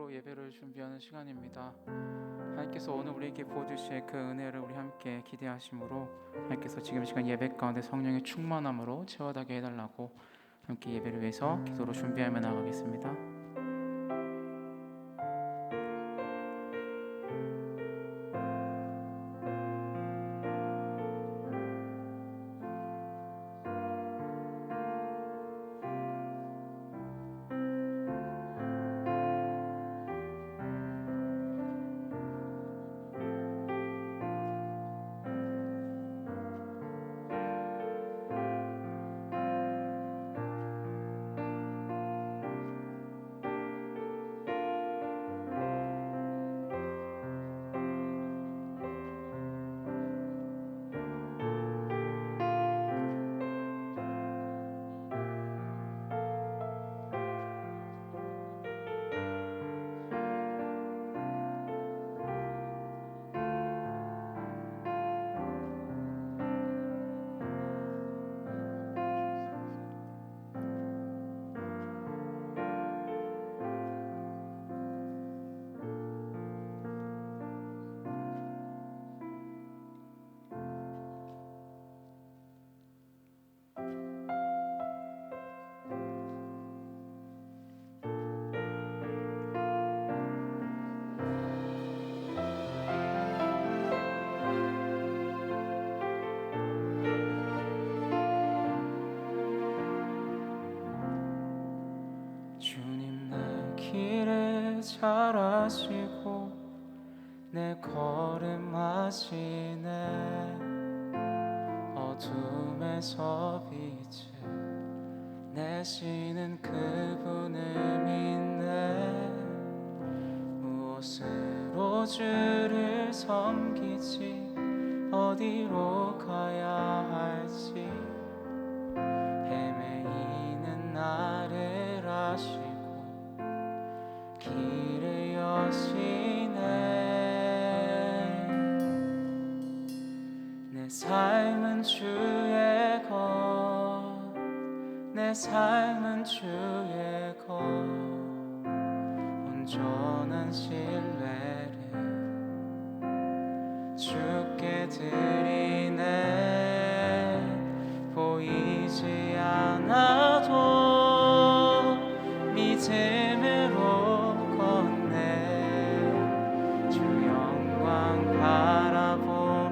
기도로 예배를 준비하는 시간입니다. 하나님께서 오늘 우리에게 보여주실 그 은혜를 우리 함께 기대하심으로 하나님께서 지금 시간 예배 가운데 성령의 충만함으로 채워나게 해달라고 함께 예배를 위해서 기도로 준비하며 나가겠습니다. 길을 잘 아시고 내 걸음 아시네. 어둠에서 빛을 내시는 그분을 믿네. 무엇으로 주를 섬기지 어디로 가야 할지 헤매이는 나를 아시고 길을 여시네. 내 삶은 주의 것, 내 삶은 주의 것, 온전한 신뢰를 주께 드리네. 보이지 않아도 믿음으로 바라보며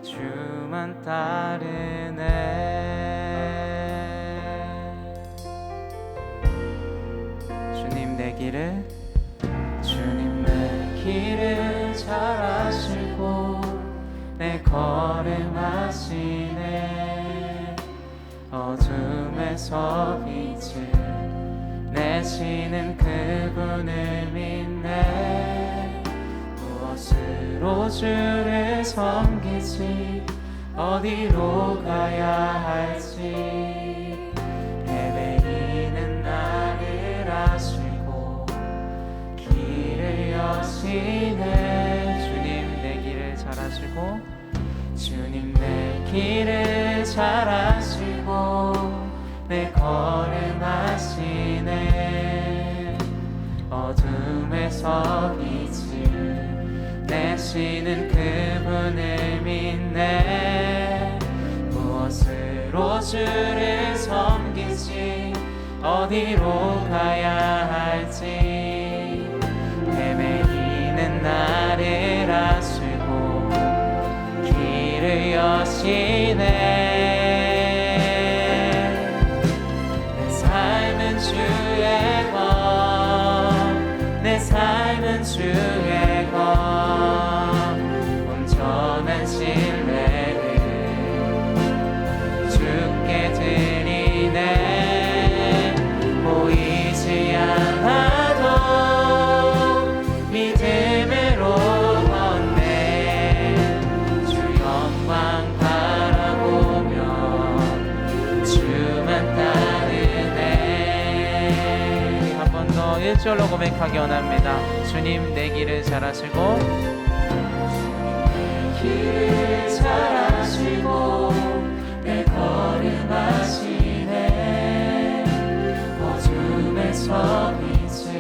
주만 따르네. 주님 내 길을 잘 아시고 내 걸음 아시네. 어둠에서 빛을 내시는 그분을 믿네. 무엇으로 주를 섬기지 어디로 가야 할지 헤매이는 나를 아시고 길을 여시네. 주님 내 길을 잘 아시고, 주님 내 길을 잘 아시고 내 걸음 아시네. 어둠에서 빛을 내시는 그분을 믿네. 무엇으로 주를 섬기지 어디로 가야 할지 헤매이는 나를 아시고 길을 여시네. 주의 것, 내 삶은 주의 것, 온전한 신뢰를 주께 드리네. 보이지 않아도 믿음으로 걷네. 주 영광 바라보며 주만 따르네. 1절로 고백하기 원합니다. 주님 내 길을 잘 아시고, 내 길을 잘 아시고 내 걸음 아시네. 어둠에서 빛을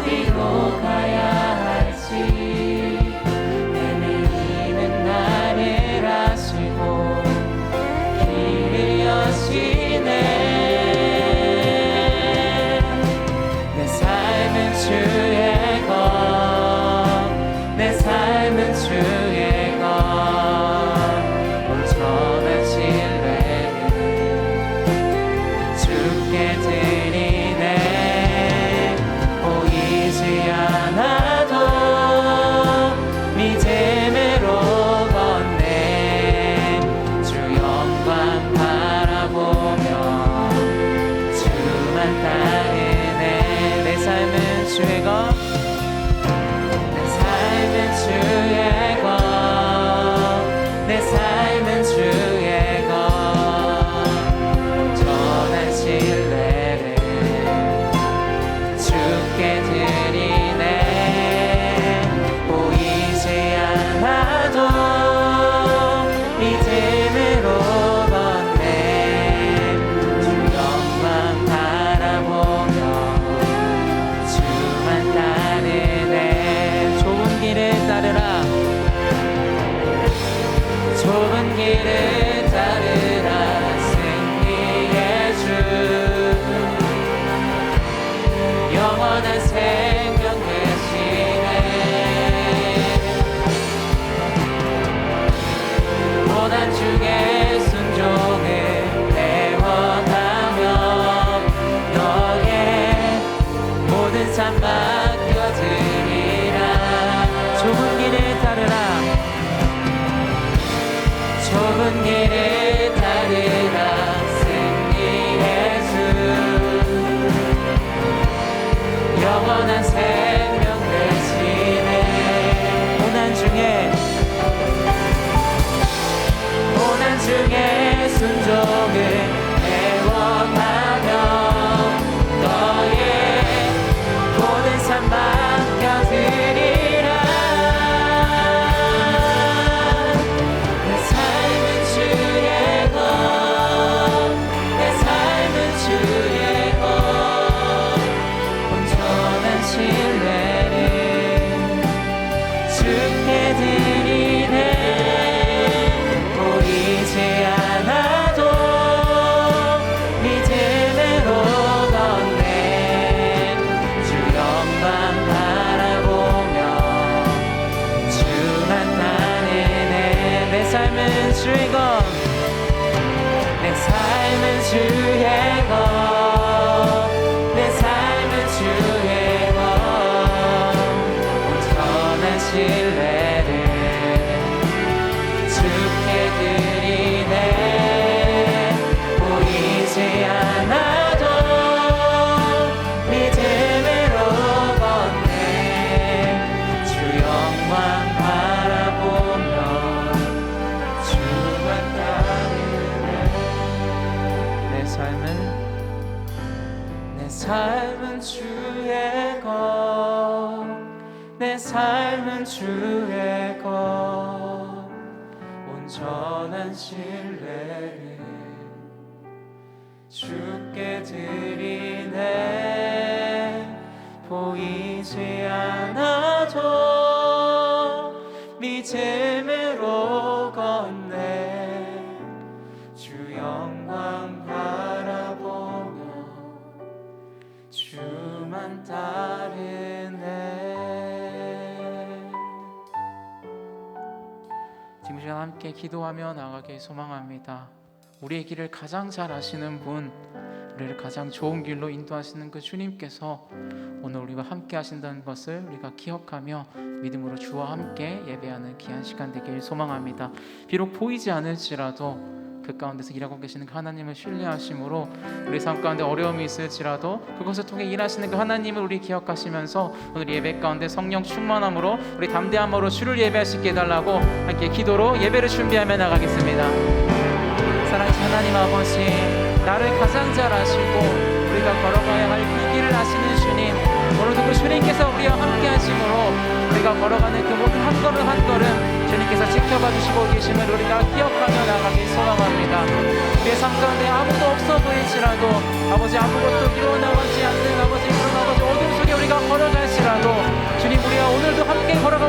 어디로 가야 할지 헤매이는 나를 아시고 길을 여시네. 내 삶은 주의 것, 내 삶은 주의 것, 온전한 신뢰를 주께 드리네. 보이지 않아도 믿음으로 걷네. 주 영광 바라보며 주만 따르네. 내 삶은 주의 것, 내 삶은 주의 것, 내 삶은 주의 것, 온전한 신뢰를 주께 드리네. 보이지 않아도 믿음으로 걷네. 주 영광 바라보며 주만 따르네. 좁은 길을 따르라, 좁은 길을 따르라. 승리의 주 영원한 생명 되시네. 고난 중에 순종을 배워가며 너의 모든 삶 맡겨드리라. 좁은 길을 따르라, 좁은 길을 따르라. 승리의 주 영원한 생명 되시네. 고난 중에 순종을 배워가며 너의 모든 삶 맡겨드리라. 내 삶은 주의 것, 내 삶은 주의 것, 온전한 신뢰를 주께 드리네. 보이지 않아도 믿음으로 걷네. 주 영광 바라보며 주만 따르네. 내 삶은 주의 것, 내 삶은 주의 것, 내 삶은 주의 것, 온전한 신뢰를 주께 드리네. 보이지 않아도 믿음으로 걷네. 주 영광 바라보며 주만 따르네. 내 삶은 주의 것, 내 삶은 주의 것, 온전한 신뢰를 주께 드리네. 보이지 않아도 믿음으로 걷네. 주 영광 바라보며 주만 따르네. 지금 시간 함께 기도하며 나가길 소망합니다. 우리의 길을 가장 잘 아시는 분, 우리를 가장 좋은 길로 인도하시는 그 주님께서 오늘 우리와 함께 하신다는 것을 우리가 기억하며 믿음으로 주와 함께 예배하는 귀한 시간 되길 소망합니다. 비록 보이지 않을지라도 그 가운데서 일하고 계시는 그 하나님을 신뢰하심으로 우리 삶 가운데 어려움이 있을지라도 그것을 통해 일하시는 그 하나님을 우리 기억하시면서 오늘 예배 가운데 성령 충만함으로 우리 담대함으로 주를 예배할 수 있게 해달라고 함께 기도로 예배를 준비하며 나가겠습니다. 사랑하신 하나님 아버지, 나를 가장 잘 아시고 우리가 걸어가야 할 그 길을 아시는 주님, 오늘도 그 주님께서 우리와 함께 하심으로 우리가 걸어가는 그 모든 한 걸음 한 걸음 주님께서 지켜봐 주시고 계심을 우리가 기억하며 나가길 소망합니다. 우리의 삶 가운데 아무도 없어 보일지라도 아버지, 아무것도 이루어 나가지 않는 아버지, 그런 아버지 어둠 속에 우리가 걸어갈지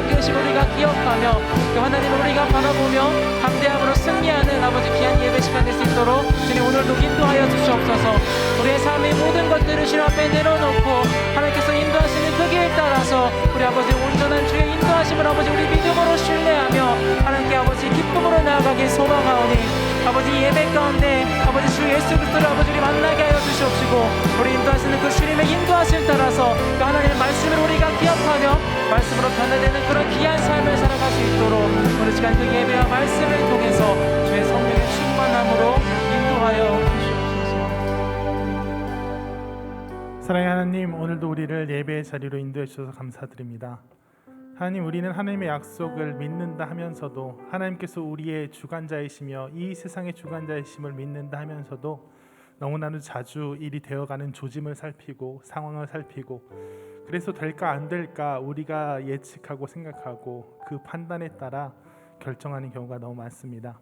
계신 우리가 기억하며 그 하나님을 우리가 바라보며 담대함으로 승리하는 아버지 귀한 예배 시간 될 수 있도록 주님 오늘도 인도하여 주시옵소서. 우리의 삶의 모든 것들을 주님 앞에 내려놓고 하나님께서 인도하시는 그 길 따라서 우리 아버지 온전한 주의 인도하심을 아버지 우리 믿음으로 신뢰하며 하나님께 아버지 기쁨으로 나아가길 소망하오니 아버지 예배 가운데 아버지 주 예수 그리스도를 아버지 우리 만나게 하여 주시옵시고 우리 인도하시는 그 주님의 인도하심 따라서 그 하나님의 말씀을 우리가 기억하며 말씀으로 변화되는 그런 귀한 삶을 살아갈 수 있도록 오늘 시간 그 예배와 말씀을 통해서 주의 성령의 충만함으로 인도하여 주시옵소서. 사랑의 하나님, 오늘도 우리를 예배의 자리로 인도해 주셔서 감사드립니다. 하나님, 우리는 하나님의 약속을 믿는다 하면서도 하나님께서 우리의 주관자이시며 이 세상의 주관자이심을 믿는다 하면서도 너무나도 자주 일이 되어가는 조짐을 살피고 상황을 살피고 그래서 될까 안 될까 우리가 예측하고 생각하고 그 판단에 따라 결정하는 경우가 너무 많습니다.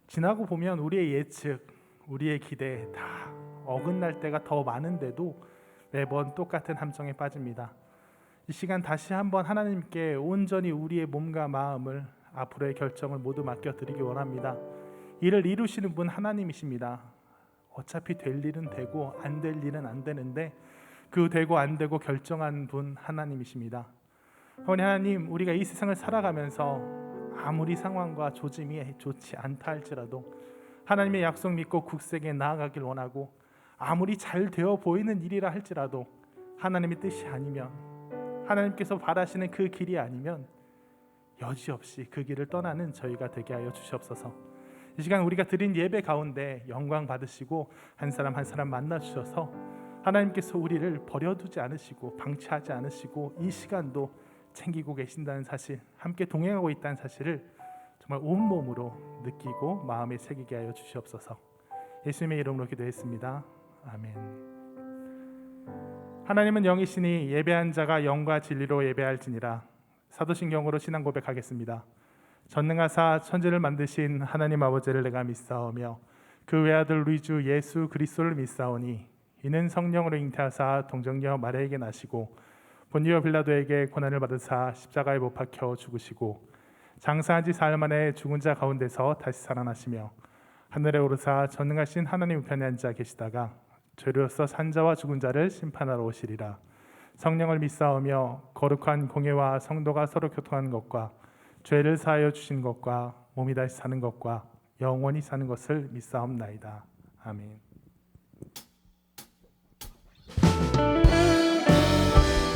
지나고 보면 우리의 예측, 우리의 기대 다 어긋날 때가 더 많은데도 매번 똑같은 함정에 빠집니다. 이 시간 다시 한번 하나님께 온전히 우리의 몸과 마음을 앞으로의 결정을 모두 맡겨드리기 원합니다. 이를 이루시는 분 하나님이십니다. 어차피 될 일은 되고 안 될 일은 안 되는데 그 되고 안 되고 결정한 분 하나님이십니다. 하나님, 우리가 이 세상을 살아가면서 아무리 상황과 조짐이 좋지 않다 할지라도 하나님의 약속 믿고 굳세게 나아가길 원하고 아무리 잘 되어 보이는 일이라 할지라도 하나님의 뜻이 아니면 하나님께서 바라시는 그 길이 아니면 여지없이 그 길을 떠나는 저희가 되게 하여 주시옵소서. 이 시간 우리가 드린 예배 가운데 영광 받으시고 한 사람 한 사람 만나 주셔서 하나님께서 우리를 버려두지 않으시고 방치하지 않으시고 이 시간도 챙기고 계신다는 사실, 함께 동행하고 있다는 사실을 정말 온몸으로 느끼고 마음에 새기게 하여 주시옵소서. 예수님의 이름으로 기도했습니다. 아멘. 하나님은 영이시니 예배한 자가 영과 진리로 예배할지니라. 사도신경으로 신앙 고백하겠습니다. 전능하사 천지를 만드신 하나님 아버지를 내가 믿사오며 그 외아들 우리 주 예수 그리스도를 믿사오니 이는 성령으로 잉태하사 동정녀 마리아에게 나시고 본디오 빌라도에게 고난을 받으사 십자가에 못 박혀 죽으시고 장사한 지 사흘 만에 죽은 자 가운데서 다시 살아나시며 하늘에 오르사 전능하신 하나님 우편에 앉아 계시다가 죄로서 산 자와 죽은 자를 심판하러 오시리라. 성령을 믿사오며 거룩한 공예와 성도가 서로 교통하는 것과 죄를 사하여 주신 것과 몸이 다시 사는 것과 영원히 사는 것을 믿사옵나이다. 아멘.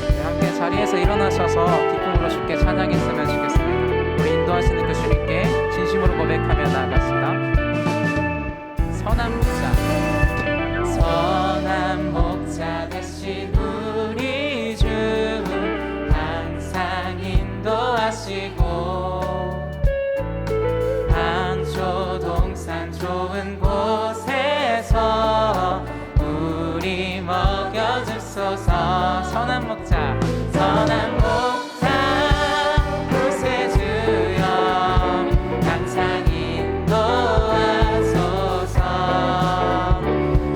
네, 함께 자리에서 일어나셔서 기쁨으로 주께 찬양했으면 좋겠습니다. 우리 인도하시는 그 주님께 진심으로 고백하며 나아갑시다. 선한 목자 되신 우리 주 항상 인도하시고 안초 동산 좋은 곳에서 우리 먹여주소서. 선한 목자 구세주여 항상 인도하소서.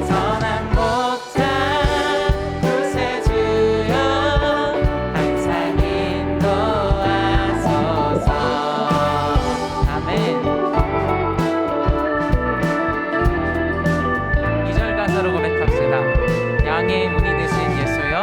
선한 목자 구세주여 항상 인도하소서. 아멘. 2절 가사로 고백합시다. 양의 문이 되신 예수여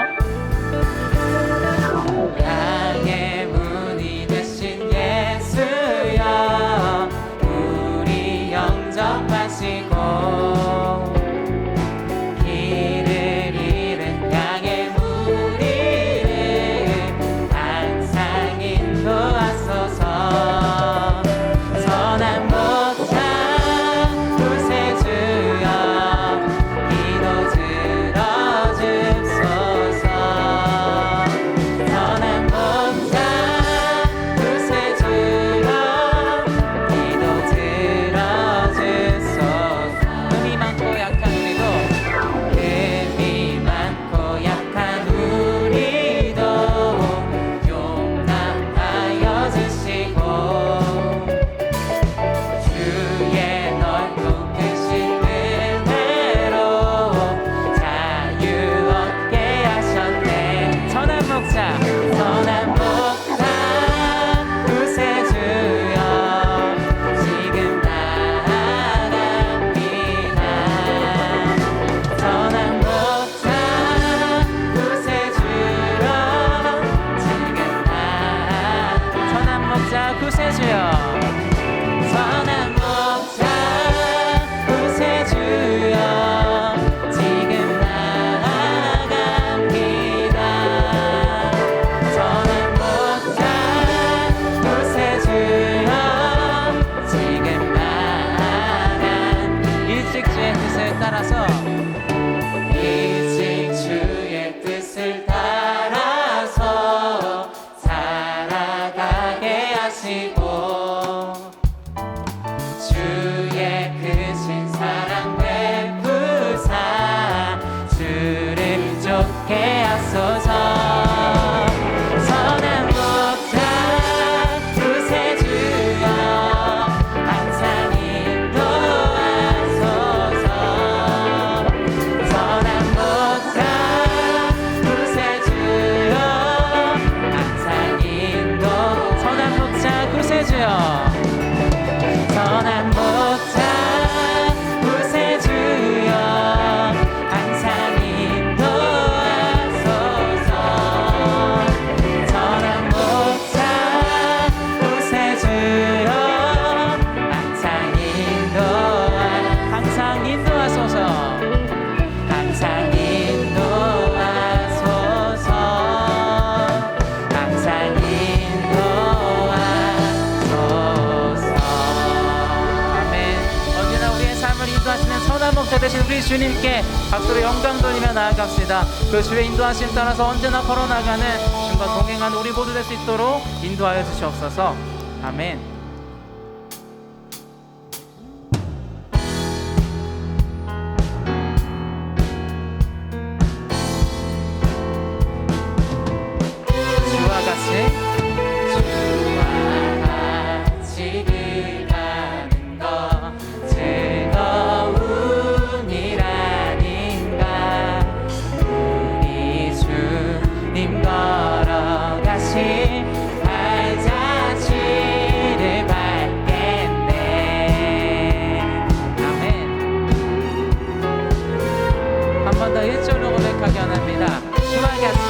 구세주여 선한 목자 구세주여 지금 나아갑니다. 선한 목자 구세주여 지금 나아간 일찍 주의 뜻을 따라서 일찍 주의 뜻을 따라서 살아가게 하시고 주의 크신 사랑 베푸사 주를 쫓게 하소서. 선한 목자 구세주여 항상 인도하소서. 선한 목자 구세주여 항상 인도 선한 목자 구세주여 선한 목자 구세주여 항상 인도하소서. 선한 목자 구세주여 항상 인도하소서. 항상 인도하소서. 항상 인도하소서. 아멘. 언제나 우리의 삶을 인도하시는 선한 목자 되신 우리 주님께 박수로 영광 돌리며 나아갑시다. 그 주의 인도하심 따라서 언제나 걸어나가는 주님과 동행하는 우리 모두 될 수 있도록 인도하여 주시옵소서. 아멘. 주와 같이 길 가는 것 즐거운 일 아닌가. 우리 주님 걸어가신 발자취를 밟겠네. 아멘. 한 번 더 1절로 고백하기 원합니다. 주와 같이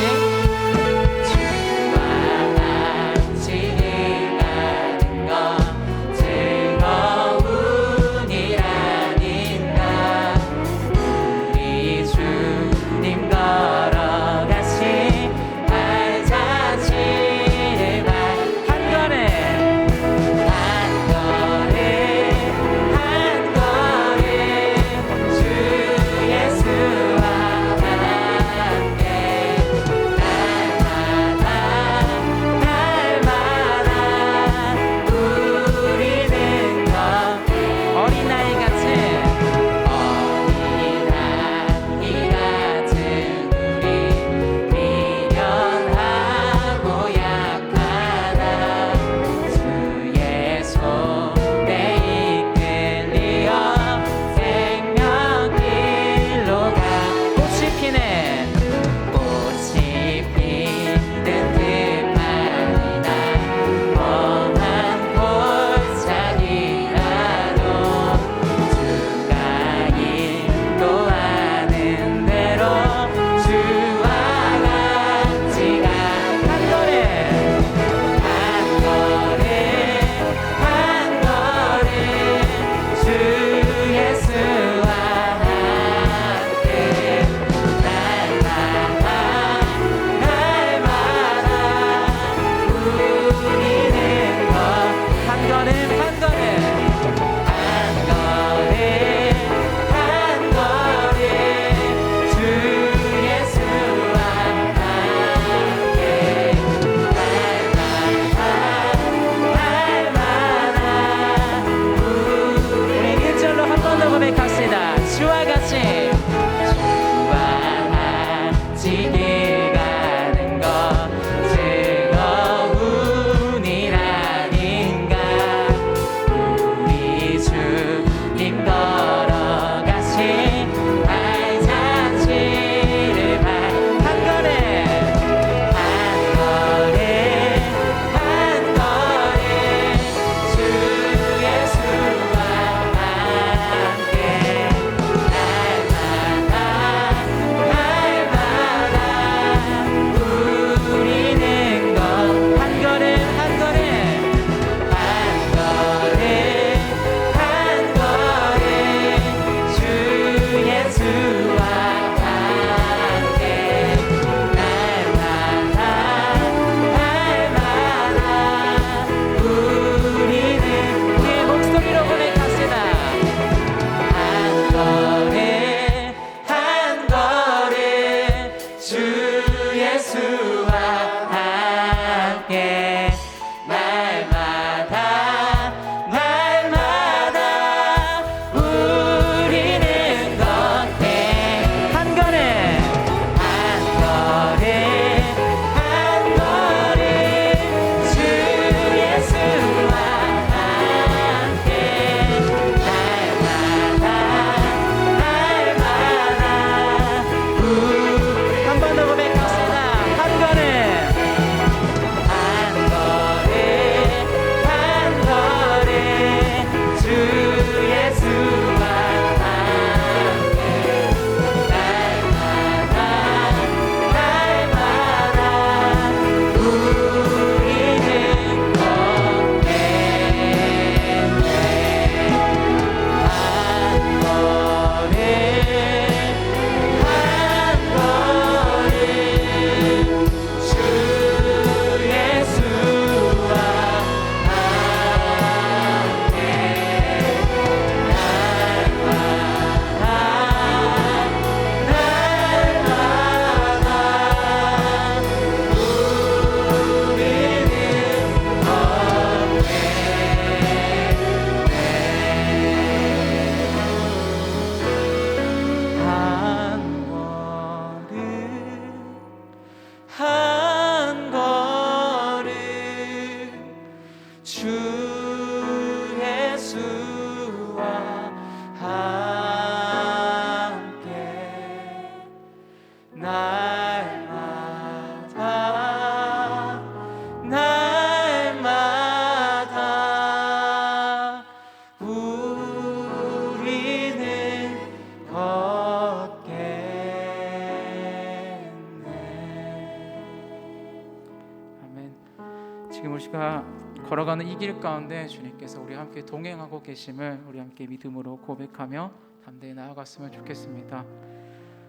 지금 우리가 걸어가는 이 길 가운데 주님께서 우리와 함께 동행하고 계심을 우리 함께 믿음으로 고백하며 담대히 나아갔으면 좋겠습니다.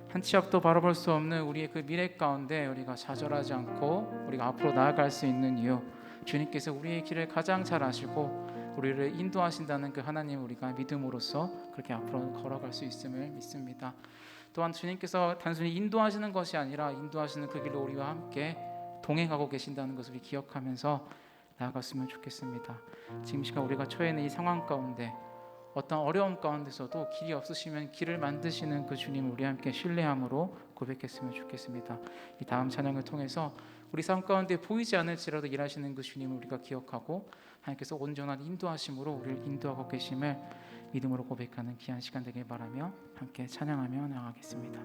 한 치 앞도 바라볼 수 없는 우리의 그 미래 가운데 우리가 좌절하지 않고 우리가 앞으로 나아갈 수 있는 이유, 주님께서 우리의 길을 가장 잘 아시고 우리를 인도하신다는 그 하나님 우리가 믿음으로써 그렇게 앞으로 걸어갈 수 있음을 믿습니다. 또한 주님께서 단순히 인도하시는 것이 아니라 인도하시는 그 길로 우리와 함께 동행하고 계신다는 것을 우리 기억하면서 나아갔으면 좋겠습니다. 지금 시간 우리가 처해 있는 이 상황 가운데 어떤 어려움 가운데서도 길이 없으시면 길을 만드시는 그 주님을 우리 함께 신뢰함으로 고백했으면 좋겠습니다. 이 다음 찬양을 통해서 우리 삶 가운데 보이지 않을지라도 일하시는 그 주님을 우리가 기억하고 하나님께서 온전한 인도하심으로 우리를 인도하고 계심을 믿음으로 고백하는 귀한 시간 되길 바라며 함께 찬양하며 나아가겠습니다.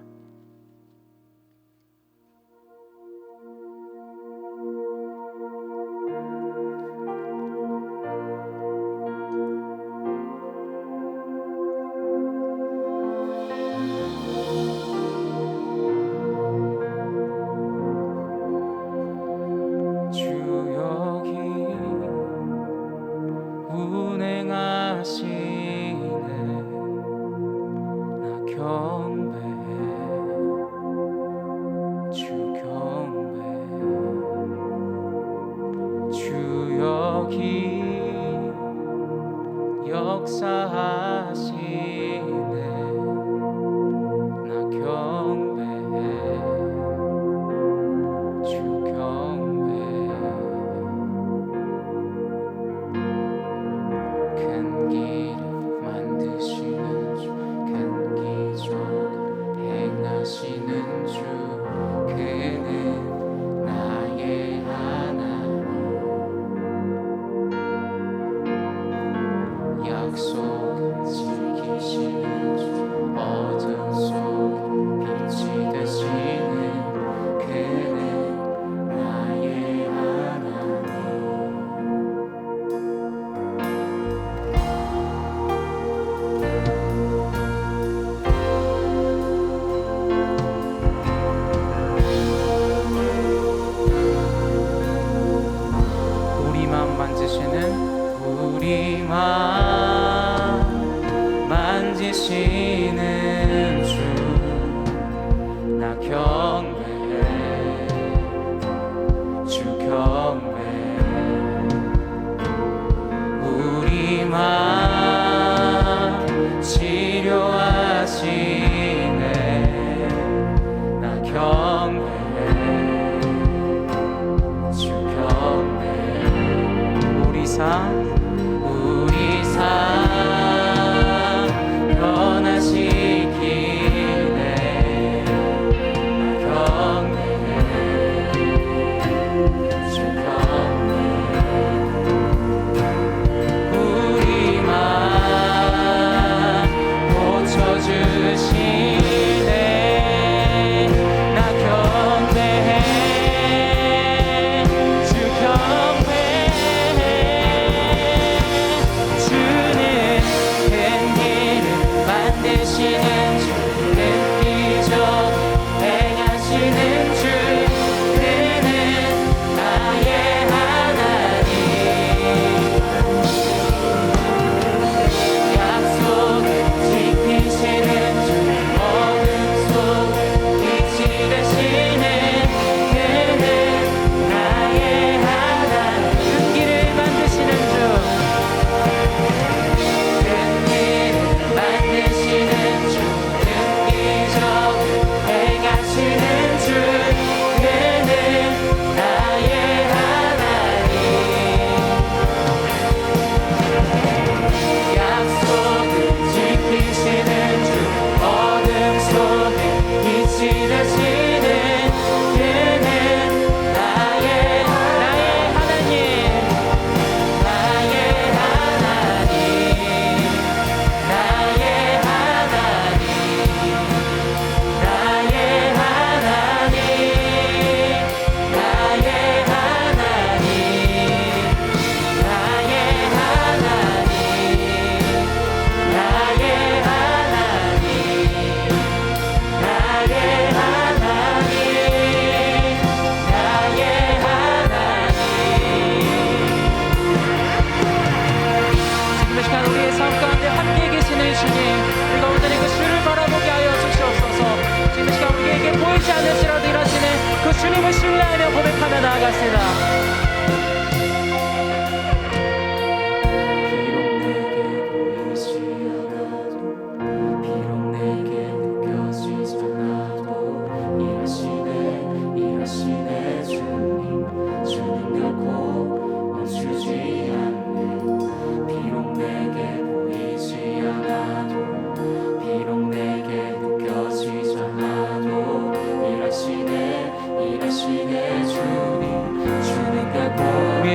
신뢰하며 고백하며 나아갑시다.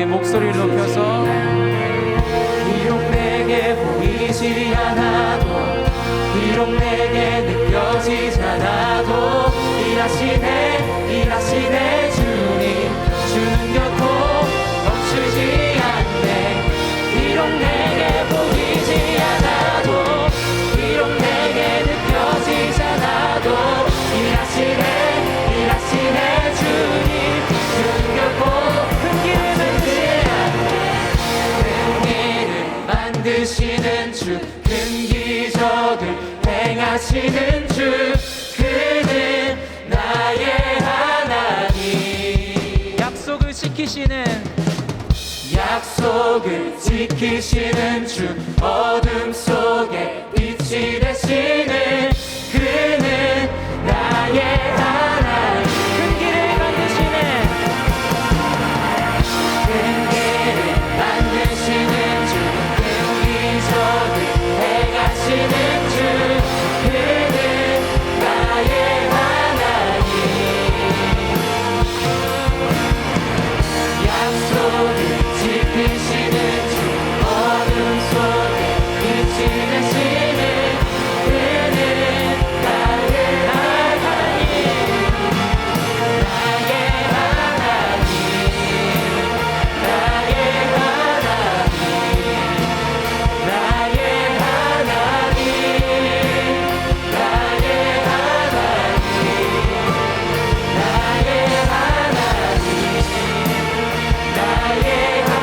목소리를 높여서 비록 내게 보이지 않아도 비록 내게 느껴지지 않아도 일하시네 주님 주는 결코 멈추지 않네. 비록 내게 보이지 않아도 비록 내게 느껴지지 않아도 일하시네 주님 주는 결코 만드시는 주, 큰 기적을 행하시는 주, 그는 나의 하나님. 약속을 지키시는 주, 어둠 속에 빛이 되시는 그는 나의 하나님. 큰 길을 만드시는 행하시는 주 그는 나의 하나님. 약속을 지키시는 주 어둠 속에 빛이 되시는 그는 나의 하나님. 나의 하나님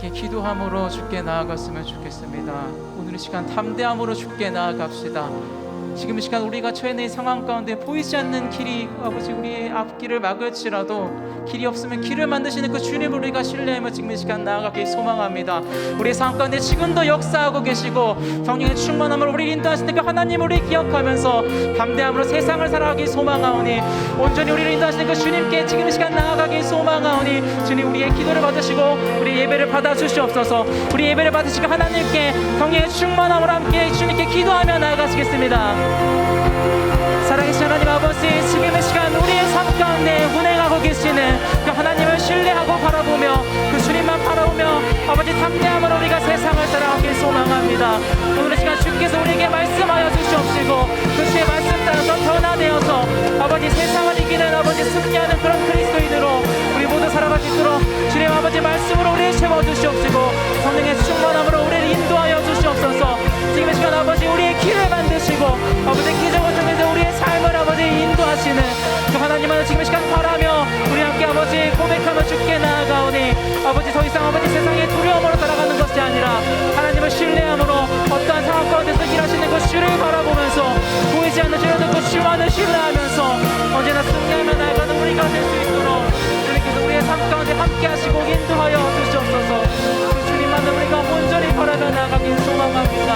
나의 기도함으로 주께 나아갔으면 좋겠습니다. 오늘 이 시간 담대함으로 주께 나아갑시다. 지금 이 시간 우리가 처해 있는 상황 가운데 보이지 않는 길이 아버지 우리의 앞길을 막을지라도 길이 없으면 길을 만드시는 그 주님을 우리가 신뢰하며 지금 이 시간 나아가길 소망합니다. 우리의 상황 가운데 지금도 역사하고 계시고 성령의 충만함을 우리 인도하시는 그 하나님을 우리 기억하면서 담대함으로 세상을 살아가길 소망하오니 온전히 우리를 인도하시는 그 주님께 지금 이 시간 나아가길 소망하오니 주님 우리의 기도를 받으시고 우리 예배를 받아주시옵소서. 우리 예배를 받으시고 하나님께 성령의 충만함으로 함께 주님께 기도하며 나아가시겠습니다. 사랑하신 하나님 아버지 지금 이 시간 우리의 삶 가운데 운행하고 계시는 그 하나님을 신뢰하고 바라보며 그 주님만 바라보며 아버지 담대함으로 우리가 세상을 살아가길 소망합니다. 오늘 이 시간 주께서 우리에게 말씀하여 주시옵시고 그 주의 말씀 따라서 변화되어서 아버지 세상을 이기는 아버지 승리하는 그런 그리스도인으로 우리 모두 살아갈 수 있도록 주님 아버지 말씀으로 우리를 채워주시옵시고 성령의 충만함으로 우리를 인도하여 주시옵소서. 지금 이 시간 아버지 우리의 길을 만드시고 아버지 기적을 통해서 우리의 삶을 아버지 인도하시는 그 하나님을 지금 이 시간 바라며 우리 함께 아버지 고백하며 주께 나아가오니 아버지 더 이상 아버지 세상의 두려움으로 살아가는 것이 아니라 하나님을 신뢰함으로 어떠한 상황 가운데서 일하시는 그 주를 바라보면서 보이지 않는 주라도 그 주만을 신뢰하면서 언제나 승리하며 나아가는 우리가 될 수 있도록 주님께서 우리의 삶 가운데 함께 하시고 인도하여 주시옵소서. 그 주님만을 우리가 온전히 바라며 나아가길 소망합니다.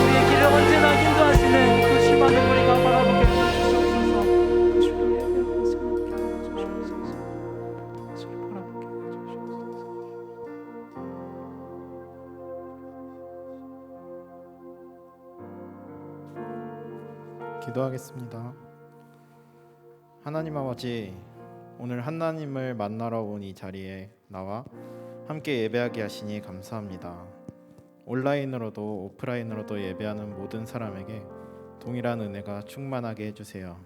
우리의 길을 언제나 인도하시는 그 주만을 우리가 바라보게 해주시옵소서. 그 주를 예배하면서 함께 해주시옵소서. 주를 바라보게 해주시옵소서. 기도하겠습니다. 하나님 아버지, 오늘 하나님을 만나러 온 이 자리에 나와 함께 예배하게 하시니 감사합니다. 온라인으로도 오프라인으로도 예배하는 모든 사람에게 동일한 은혜가 충만하게 해주세요.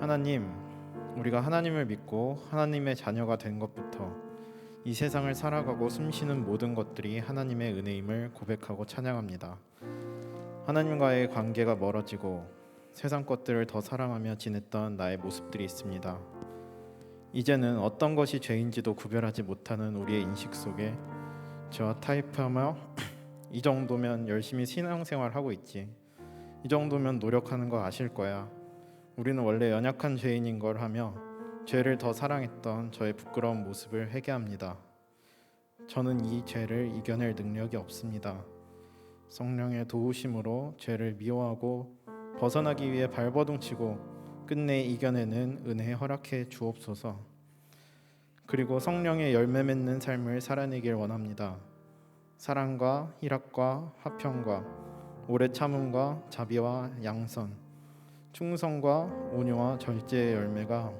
하나님, 우리가 하나님을 믿고 하나님의 자녀가 된 것부터 이 세상을 살아가고 숨쉬는 모든 것들이 하나님의 은혜임을 고백하고 찬양합니다. 하나님과의 관계가 멀어지고 세상 것들을 더 사랑하며 지냈던 나의 모습들이 있습니다. 이제는 어떤 것이 죄인지도 구별하지 못하는 우리의 인식 속에 저와 타협하며 이 정도면 열심히 신앙생활하고 있지, 이 정도면 노력하는 거 아실 거야, 우리는 원래 연약한 죄인인 걸 하며 죄를 더 사랑했던 저의 부끄러운 모습을 회개합니다. 저는 이 죄를 이겨낼 능력이 없습니다. 성령의 도우심으로 죄를 미워하고 벗어나기 위해 발버둥치고 끝내 이겨내는 은혜 허락해 주옵소서. 그리고 성령의 열매 맺는 삶을 살아내길 원합니다. 사랑과 희락과 화평과 오래 참음과 자비와 양선, 충성과 온유와 절제의 열매가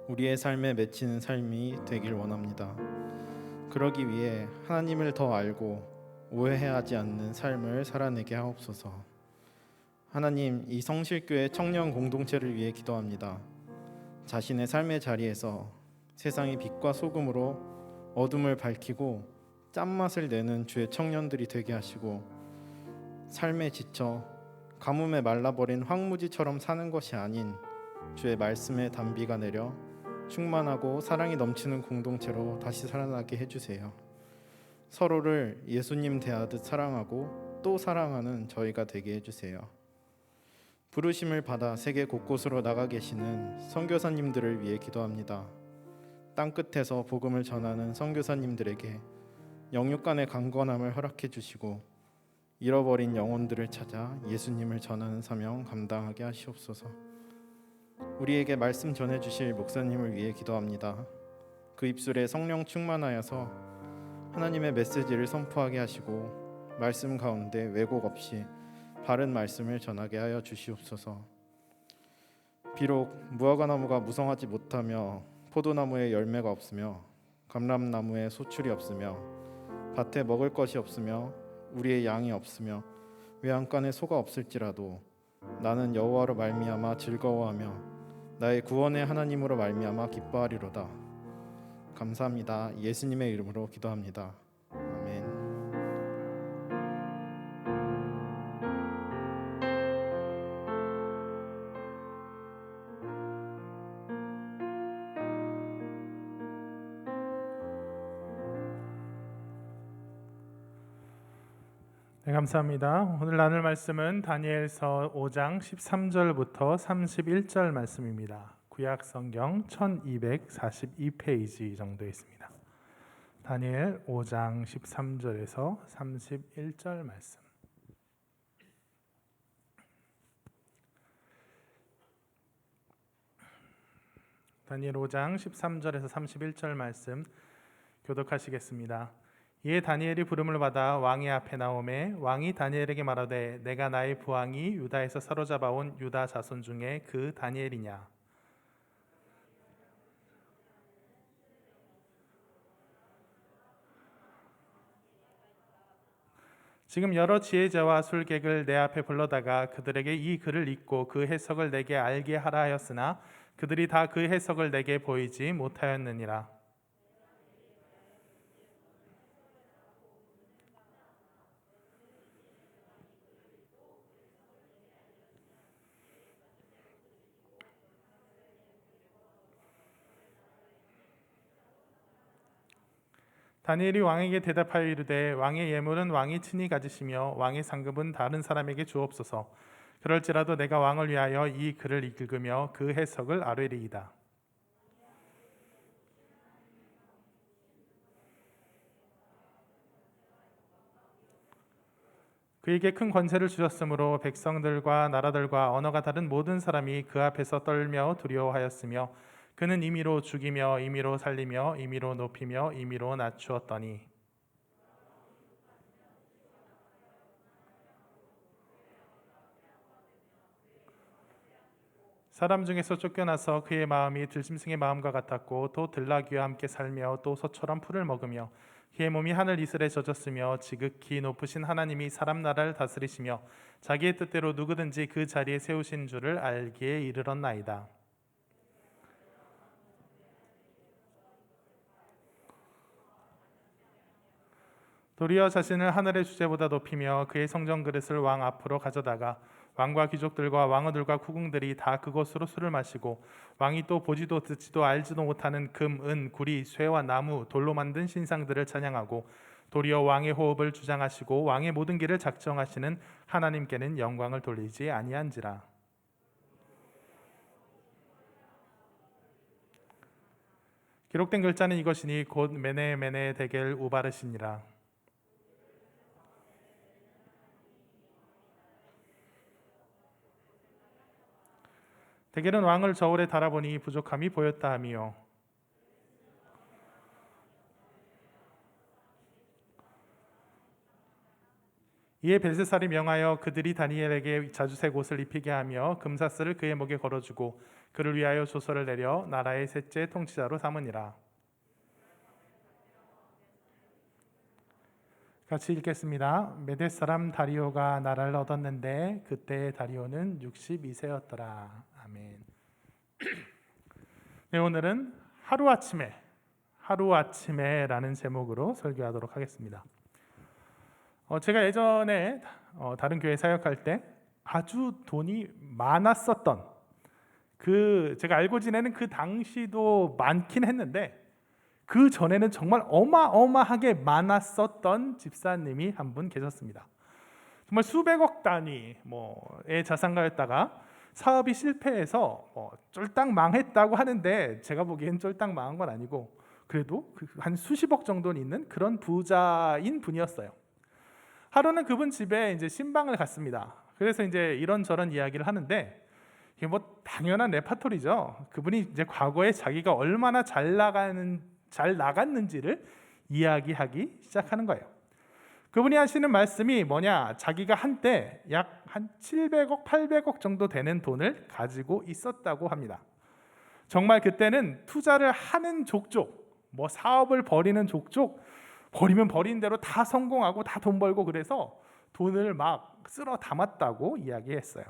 우리의 삶에 맺히는 삶이 되길 원합니다. 그러기 위해 하나님을 더 알고 오해하지 않는 삶을 살아내게 하옵소서. 하나님, 이 성실교회 청년 공동체를 위해 기도합니다. 자신의 삶의 자리에서 세상의 빛과 소금으로 어둠을 밝히고 짠맛을 내는 주의 청년들이 되게 하시고, 삶에 지쳐 가뭄에 말라버린 황무지처럼 사는 것이 아닌 주의 말씀에 단비가 내려 충만하고 사랑이 넘치는 공동체로 다시 살아나게 해주세요. 서로를 예수님 대하듯 사랑하고 또 사랑하는 저희가 되게 해주세요. 부르심을 받아 세계 곳곳으로 나가 계시는 선교사님들을 위해 기도합니다. 땅끝에서 복음을 전하는 선교사님들에게 영육간의 강건함을 허락해 주시고 잃어버린 영혼들을 찾아 예수님을 전하는 사명 감당하게 하시옵소서. 우리에게 말씀 전해주실 목사님을 위해 기도합니다. 그 입술에 성령 충만하여서 하나님의 메시지를 선포하게 하시고 말씀 가운데 왜곡 없이 바른 말씀을 전하게 하여 주시옵소서. 비록 무화과나무가 무성하지 못하며 포도나무에 열매가 없으며 감람나무에 소출이 없으며 밭에 먹을 것이 없으며 우리의 양이 없으며 외양간에 소가 없을지라도 나는 여호와로 말미암아 즐거워하며 나의 구원의 하나님으로 말미암아 기뻐하리로다. 감사합니다. 예수님의 이름으로 기도합니다. 아멘. 네, 감사합니다. 오늘 나눌 말씀은 다니엘서 5장 13절부터 31절 말씀입니다. 구약 성경 1242페이지 정도에 있습니다. 다니엘 5장 13절에서 31절 말씀. 다니엘 5장 13절에서 31절 말씀 교독하시겠습니다. 이에 다니엘이 부름을 받아 왕의 앞에 나오매 왕이 다니엘에게 말하되 내가 나의 부왕이 유다에서 사로잡아온 유다 자손 중에 그 다니엘이냐. 지금 여러 지혜자와 술객을 내 앞에 불러다가 그들에게 이 글을 읽고 그 해석을 내게 알게 하라 하였으나 그들이 다 그 해석을 내게 보이지 못하였느니라. 다니엘이 왕에게 대답하여 이르되 왕의 예물은 왕이 친히 가지시며 왕의 상급은 다른 사람에게 주옵소서. 그럴지라도 내가 왕을 위하여 이 글을 읽으며 그 해석을 아뢰리이다. 그에게 큰 권세를 주셨으므로 백성들과 나라들과 언어가 다른 모든 사람이 그 앞에서 떨며 두려워하였으며 그는 임의로 죽이며 임의로 살리며 임의로 높이며 임의로 낮추었더니 사람 중에서 쫓겨나서 그의 마음이 들짐승의 마음과 같았고 또 들나귀와 함께 살며 또 소처럼 풀을 먹으며 그의 몸이 하늘 이슬에 젖었으며 지극히 높으신 하나님이 사람 나라를 다스리시며 자기의 뜻대로 누구든지 그 자리에 세우신 줄을 알기에 이르렀나이다. 도리어 자신을 하늘의 주제보다 높이며 그의 성전 그릇을 왕 앞으로 가져다가 왕과 귀족들과 왕후들과 후궁들이 다 그곳으로 술을 마시고 왕이 또 보지도 듣지도 알지도 못하는 금, 은, 구리, 쇠와 나무, 돌로 만든 신상들을 찬양하고 도리어 왕의 호흡을 주장하시고 왕의 모든 길을 작정하시는 하나님께는 영광을 돌리지 아니한지라. 기록된 글자는 이것이니 곧 메네 데겔 우바르시니라. 데겔은 왕을 저울에 달아보니 부족함이 보였다 하미요. 이에 벨세살이 명하여 그들이 다니엘에게 자주색 옷을 입히게 하며 금사슬을 그의 목에 걸어주고 그를 위하여 조서를 내려 나라의 셋째 통치자로 삼으니라. 같이 읽겠습니다. 메데 사람 다리오가 나라를 얻었는데 그때 다리오는 62세였더라. 아멘. 네, 오늘은 하루아침에라는 제목으로 설교하도록 하겠습니다. 제가 예전에 다른 교회 사역할 때 아주 돈이 많았었던 제가 알고 지내는 그 당시도 많긴 했는데 그 전에는 정말 어마어마하게 많았었던 집사님이 한 분 계셨습니다. 정말 수백억 단위의 자산가였다가 사업이 실패해서 쫄딱 망했다고 하는데 제가 보기엔 쫄딱 망한 건 아니고 그래도 한 수십억 정도는 있는 그런 부자인 분이었어요. 하루는 그분 집에 이제 신방을 갔습니다. 그래서 이제 이런저런 이야기를 하는데 이게 뭐 당연한 레파토리죠. 그분이 이제 과거에 자기가 얼마나 잘 나갔는지를 이야기하기 시작하는 거예요. 그분이 하시는 말씀이 뭐냐? 자기가 한때 약 한 700억, 800억 정도 되는 돈을 가지고 있었다고 합니다. 정말 그때는 투자를 하는 족족, 뭐 사업을 벌이는 족족, 버리면 버린 대로 다 성공하고 다 돈 벌고 그래서 돈을 막 쓸어 담았다고 이야기했어요.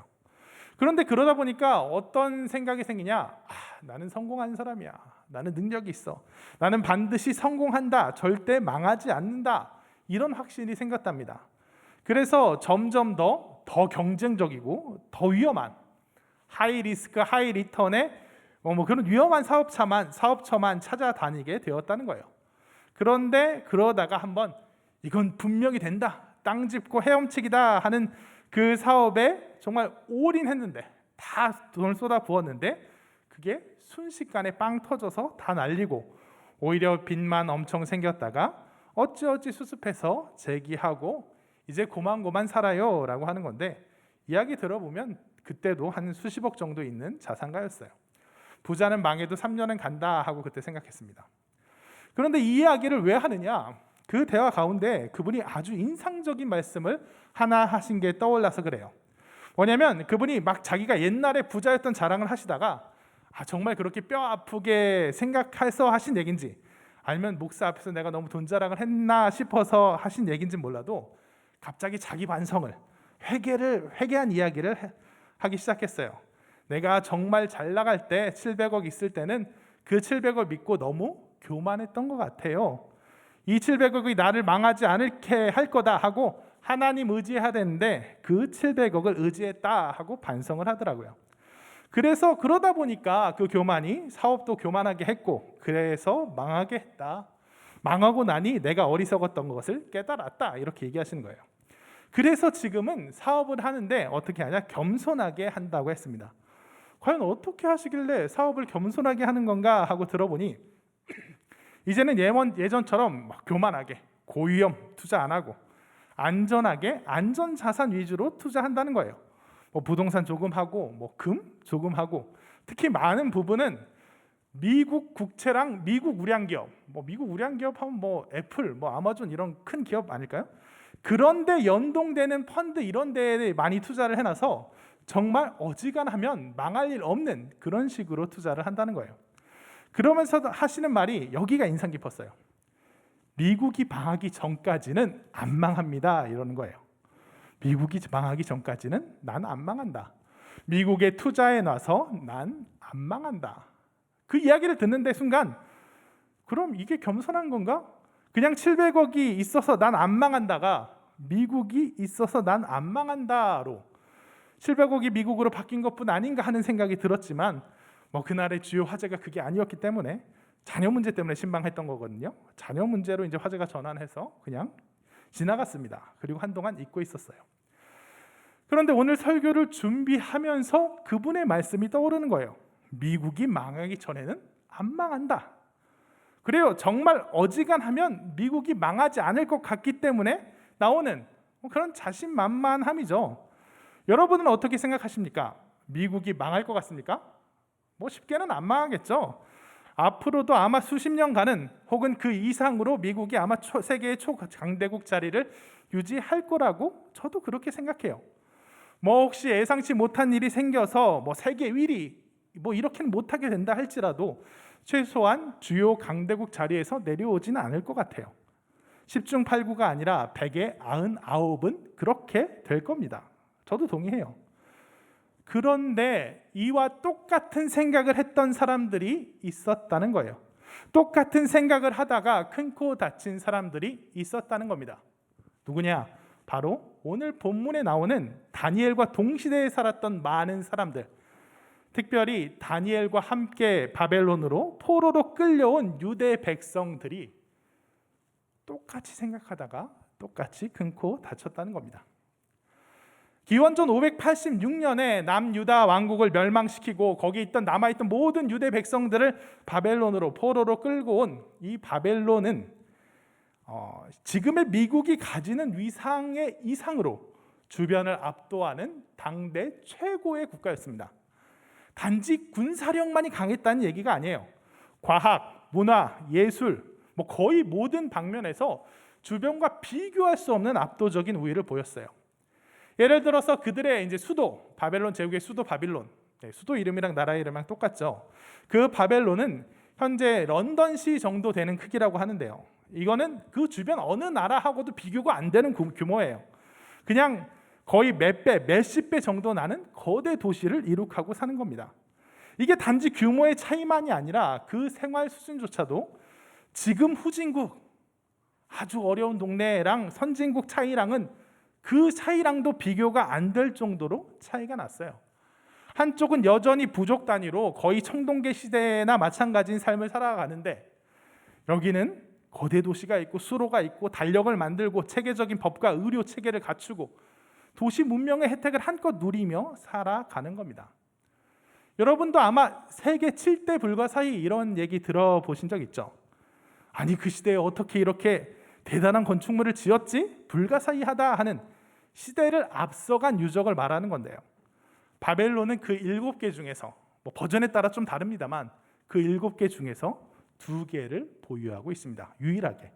그런데 그러다 보니까 어떤 생각이 생기냐? 나는 성공한 사람이야. 나는 능력이 있어. 나는 반드시 성공한다. 절대 망하지 않는다. 이런 확신이 생겼답니다. 그래서 점점 더 경쟁적이고 더 위험한 하이 리스크 하이 리턴의 그런 위험한 사업처만 찾아다니게 되었다는 거예요. 그런데 그러다가 한번 이건 분명히 된다. 땅 짚고 헤엄치기다 하는 그 사업에 정말 올인했는데 다 돈을 쏟아 부었는데 그게 순식간에 빵 터져서 다 날리고 오히려 빚만 엄청 생겼다가 어찌어찌 수습해서 재기하고 이제 고만고만 살아요 라고 하는 건데 이야기 들어보면 그때도 한 수십억 정도 있는 자산가였어요. 부자는 망해도 3년은 간다 하고 그때 생각했습니다. 그런데 이 이야기를 왜 하느냐? 그 대화 가운데 그분이 아주 인상적인 말씀을 하나 하신 게 떠올라서 그래요. 뭐냐면 그분이 막 자기가 옛날에 부자였던 자랑을 하시다가 정말 그렇게 뼈 아프게 생각해서 하신 얘긴지 아니면 목사 앞에서 내가 너무 돈 자랑을 했나 싶어서 하신 얘긴지 몰라도 갑자기 자기 반성을 회개한 이야기를 하기 시작했어요. 내가 정말 잘 나갈 때 700억 있을 때는 그 700억 믿고 너무 교만했던 것 같아요. 이 700억이 나를 망하지 않게 할 거다 하고 하나님 의지해야 되는데 그 700억을 의지했다 하고 반성을 하더라고요. 그래서 그러다 보니까 그 교만이 사업도 교만하게 했고 그래서 망하게 했다. 망하고 나니 내가 어리석었던 것을 깨달았다. 이렇게 얘기하시는 거예요. 그래서 지금은 사업을 하는데 어떻게 하냐? 겸손하게 한다고 했습니다. 과연 어떻게 하시길래 사업을 겸손하게 하는 건가 하고 들어보니 이제는 예전처럼 교만하게 고위험 투자 안 하고 안전하게 안전자산 위주로 투자한다는 거예요. 부동산 조금 하고 금 조금 하고 특히 많은 부분은 미국 국채랑 미국 우량기업 미국 우량기업 하면 애플 아마존 이런 큰 기업 아닐까요? 그런데 연동되는 펀드 이런 데에 많이 투자를 해놔서 정말 어지간하면 망할 일 없는 그런 식으로 투자를 한다는 거예요. 그러면서 하시는 말이 여기가 인상 깊었어요. 미국이 망하기 전까지는 안 망합니다. 이러는 거예요. 미국이 망하기 전까지는 난 안 망한다. 미국에 투자해 놔서 난 안 망한다. 그 이야기를 듣는데 순간 그럼 이게 겸손한 건가? 그냥 700억이 있어서 난 안 망한다가 미국이 있어서 난 안 망한다로 700억이 미국으로 바뀐 것뿐 아닌가 하는 생각이 들었지만 그날의 주요 화제가 그게 아니었기 때문에 자녀 문제 때문에 신방했던 거거든요. 자녀 문제로 이제 화제가 전환해서 그냥 지나갔습니다. 그리고 한동안 잊고 있었어요. 그런데 오늘 설교를 준비하면서 그분의 말씀이 떠오르는 거예요. 미국이 망하기 전에는 안 망한다. 그래요. 정말 어지간하면 미국이 망하지 않을 것 같기 때문에 나오는 그런 자신만만함이죠. 여러분은 어떻게 생각하십니까? 미국이 망할 것 같습니까? 쉽게는 안 망하겠죠. 앞으로도 아마 수십 년간은 혹은 그 이상으로 미국이 아마 세계의 초강대국 자리를 유지할 거라고 저도 그렇게 생각해요. 혹시 예상치 못한 일이 생겨서 세계 1위 이렇게는 못하게 된다 할지라도 최소한 주요 강대국 자리에서 내려오지는 않을 것 같아요. 10중 8구가 아니라 100에 99은 그렇게 될 겁니다. 저도 동의해요. 그런데 이와 똑같은 생각을 했던 사람들이 있었다는 거예요. 똑같은 생각을 하다가 큰 코 다친 사람들이 있었다는 겁니다. 누구냐? 바로 오늘 본문에 나오는 다니엘과 동시대에 살았던 많은 사람들, 특별히 다니엘과 함께 바벨론으로 포로로 끌려온 유대 백성들이 똑같이 생각하다가 똑같이 큰 코 다쳤다는 겁니다. 기원전 586년에 남유다 왕국을 멸망시키고 거기 있던 남아있던 모든 유대 백성들을 바벨론으로 포로로 끌고 온 이 바벨론은 지금의 미국이 가지는 위상의 이상으로 주변을 압도하는 당대 최고의 국가였습니다. 단지 군사력만이 강했다는 얘기가 아니에요. 과학, 문화, 예술 거의 모든 방면에서 주변과 비교할 수 없는 압도적인 우위를 보였어요. 예를 들어서 그들의 이제 수도, 바벨론 제국의 수도 바빌론, 수도 이름이랑 나라 이름이랑 똑같죠. 그 바벨론은 현재 런던시 정도 되는 크기라고 하는데요. 이거는 그 주변 어느 나라하고도 비교가 안 되는 규모예요. 그냥 거의 몇 배, 몇십 배 정도 나는 거대 도시를 이룩하고 사는 겁니다. 이게 단지 규모의 차이만이 아니라 그 생활 수준조차도 지금 후진국, 아주 어려운 동네랑 선진국 차이랑은 그 차이랑도 비교가 안 될 정도로 차이가 났어요. 한쪽은 여전히 부족 단위로 거의 청동기 시대나 마찬가지인 삶을 살아가는데 여기는 거대 도시가 있고 수로가 있고 달력을 만들고 체계적인 법과 의료 체계를 갖추고 도시 문명의 혜택을 한껏 누리며 살아가는 겁니다. 여러분도 아마 세계 7대 불가사의 이런 얘기 들어보신 적 있죠? 아니 그 시대에 어떻게 이렇게 대단한 건축물을 지었지? 불가사의하다 하는 시대를 앞서간 유적을 말하는 건데요. 바벨론은 그 7개 중에서 버전에 따라 좀 다릅니다만 그 7개 중에서 2개를 보유하고 있습니다. 유일하게.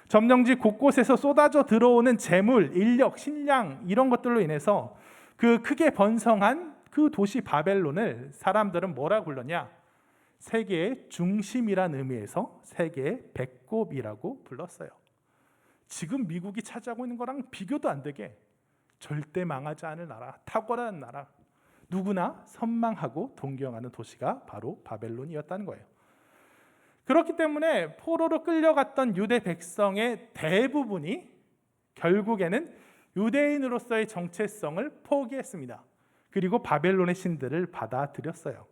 점령지 곳곳에서 쏟아져 들어오는 재물, 인력, 식량 이런 것들로 인해서 그 크게 번성한 그 도시 바벨론을 사람들은 뭐라 불렀냐? 세계의 중심이란 의미에서 세계의 배꼽이라고 불렀어요. 지금 미국이 차지하고 있는 거랑 비교도 안 되게 절대 망하지 않을 나라, 탁월한 나라, 누구나 선망하고 동경하는 도시가 바로 바벨론이었다는 거예요. 그렇기 때문에 포로로 끌려갔던 유대 백성의 대부분이 결국에는 유대인으로서의 정체성을 포기했습니다. 그리고 바벨론의 신들을 받아들였어요.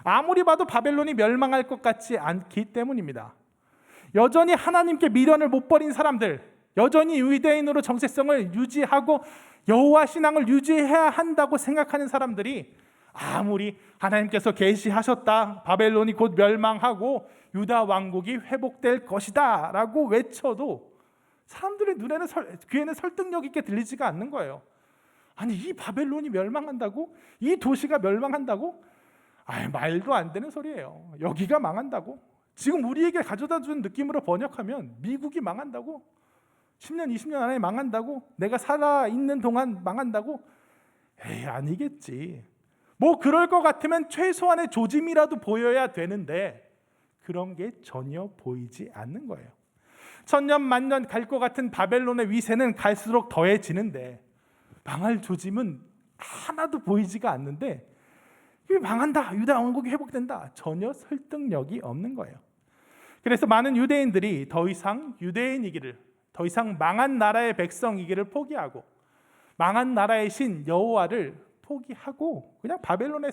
아무리 봐도 바벨론이 멸망할 것 같지 않기 때문입니다. 여전히 하나님께 미련을 못 버린 사람들, 여전히 유대인으로 정체성을 유지하고 여호와 신앙을 유지해야 한다고 생각하는 사람들이 아무리 하나님께서 계시하셨다, 바벨론이 곧 멸망하고 유다 왕국이 회복될 것이다 라고 외쳐도 사람들의 눈에는 귀에는 설득력 있게 들리지가 않는 거예요. 아니 이 바벨론이 멸망한다고? 이 도시가 멸망한다고? 말도 안 되는 소리예요. 여기가 망한다고? 지금 우리에게 가져다 준 느낌으로 번역하면 미국이 망한다고? 10년, 20년 안에 망한다고? 내가 살아있는 동안 망한다고? 에이, 아니겠지. 뭐 그럴 것 같으면 최소한의 조짐이라도 보여야 되는데 그런 게 전혀 보이지 않는 거예요. 천년 만년 갈 것 같은 바벨론의 위세는 갈수록 더해지는데 망할 조짐은 하나도 보이지가 않는데 이게 망한다, 유다 왕국이 회복된다, 전혀 설득력이 없는 거예요. 그래서 많은 유대인들이 더 이상 유대인이기를, 더 이상 망한 나라의 백성이기를 포기하고 망한 나라의 신 여호와를 포기하고 그냥 바벨론의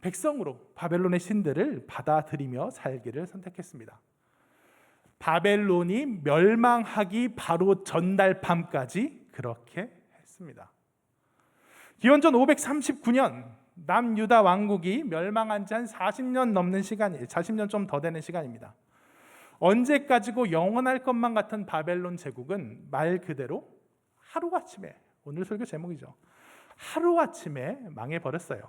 백성으로 바벨론의 신들을 받아들이며 살기를 선택했습니다. 바벨론이 멸망하기 바로 전날 밤까지 그렇게 했습니다. 기원전 539년 남유다 왕국이 멸망한 지 한 40년 넘는 시간이에요. 40년 좀 더 되는 시간입니다. 언제까지고 영원할 것만 같은 바벨론 제국은 말 그대로 하루아침에, 오늘 설교 제목이죠, 하루아침에 망해버렸어요.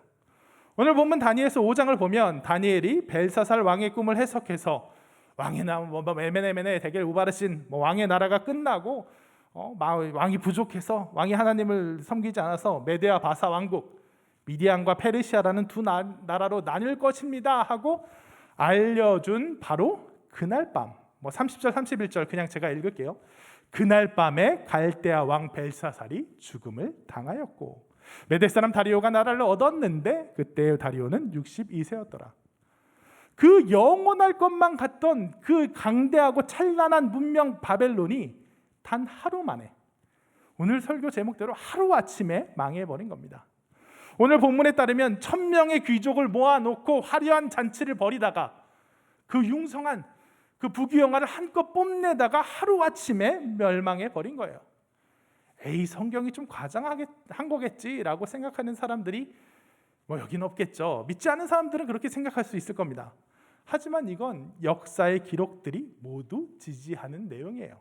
오늘 본문 다니엘서 5장을 보면 다니엘이 벨사살 왕의 꿈을 해석해서 왕의 나라 에메네메네 데겔 우바르신 왕의 나라가 끝나고 왕이 부족해서 왕이 하나님을 섬기지 않아서 메데아 바사 왕국, 미디안과 페르시아라는 두 나라로 나뉠 것입니다 하고 알려준 바로 그날 밤, 30절 31절 그냥 제가 읽을게요. 그날 밤에 갈대아 왕 벨사살이 죽음을 당하였고 메대 사람 다리오가 나라를 얻었는데 그때 다리오는 62세였더라. 그 영원할 것만 같던 그 강대하고 찬란한 문명 바벨론이 단 하루 만에, 오늘 설교 제목대로 하루아침에 망해버린 겁니다. 오늘 본문에 따르면 1000명의 귀족을 모아놓고 화려한 잔치를 벌이다가 그 융성한 그 부귀영화를 한껏 뽐내다가 하루아침에 멸망해버린 거예요. 에이, 성경이 좀 과장하게 한 거겠지라고 생각하는 사람들이 여기는 없겠죠. 믿지 않는 사람들은 그렇게 생각할 수 있을 겁니다. 하지만 이건 역사의 기록들이 모두 지지하는 내용이에요.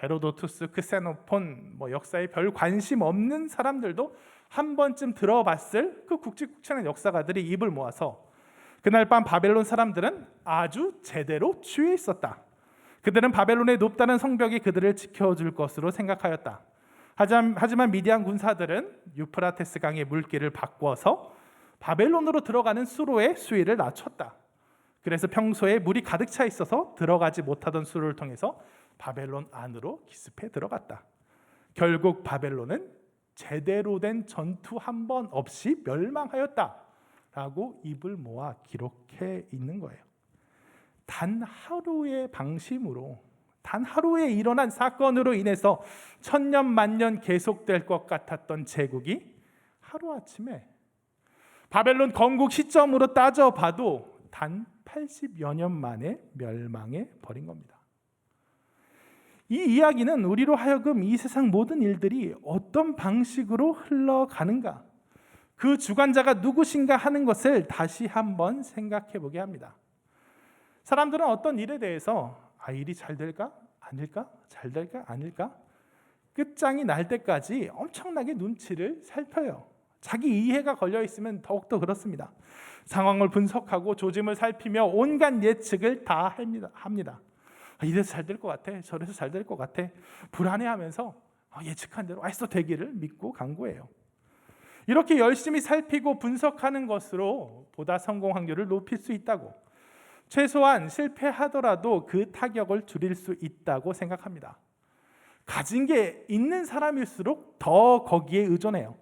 헤로도투스, 크세노폰, 역사에 별 관심 없는 사람들도 한 번쯤 들어봤을 그 굵직굵직한 역사가들이 입을 모아서 그날 밤 바벨론 사람들은 아주 제대로 취해 있었다. 그들은 바벨론의 높다는 성벽이 그들을 지켜줄 것으로 생각하였다. 하지만 미디안 군사들은 유프라테스 강의 물길을 바꿔서 바벨론으로 들어가는 수로의 수위를 낮췄다. 그래서 평소에 물이 가득 차 있어서 들어가지 못하던 수로를 통해서 바벨론 안으로 기습해 들어갔다. 결국 바벨론은 제대로 된 전투 한 번 없이 멸망하였다라고 입을 모아 기록해 있는 거예요. 단 하루의 방심으로, 단 하루에 일어난 사건으로 인해서 천년 만년 계속될 것 같았던 제국이 하루아침에, 바벨론 건국 시점으로 따져봐도 단 80여 년 만에 멸망해 버린 겁니다. 이 이야기는 우리로 하여금 이 세상 모든 일들이 어떤 방식으로 흘러가는가, 그 주관자가 누구신가 하는 것을 다시 한번 생각해 보게 합니다. 사람들은 어떤 일에 대해서 일이 잘 될까? 아닐까? 잘 될까? 아닐까? 끝장이 날 때까지 엄청나게 눈치를 살펴요. 자기 이해가 걸려 있으면 더욱더 그렇습니다. 상황을 분석하고 조짐을 살피며 온갖 예측을 다 합니다. 이래서 잘 될 것 같아, 저래서 잘 될 것 같아, 불안해하면서 예측한 대로 알았어 되기를 믿고 간구해요. 이렇게 열심히 살피고 분석하는 것으로 보다 성공 확률을 높일 수 있다고, 최소한 실패하더라도 그 타격을 줄일 수 있다고 생각합니다. 가진 게 있는 사람일수록 더 거기에 의존해요.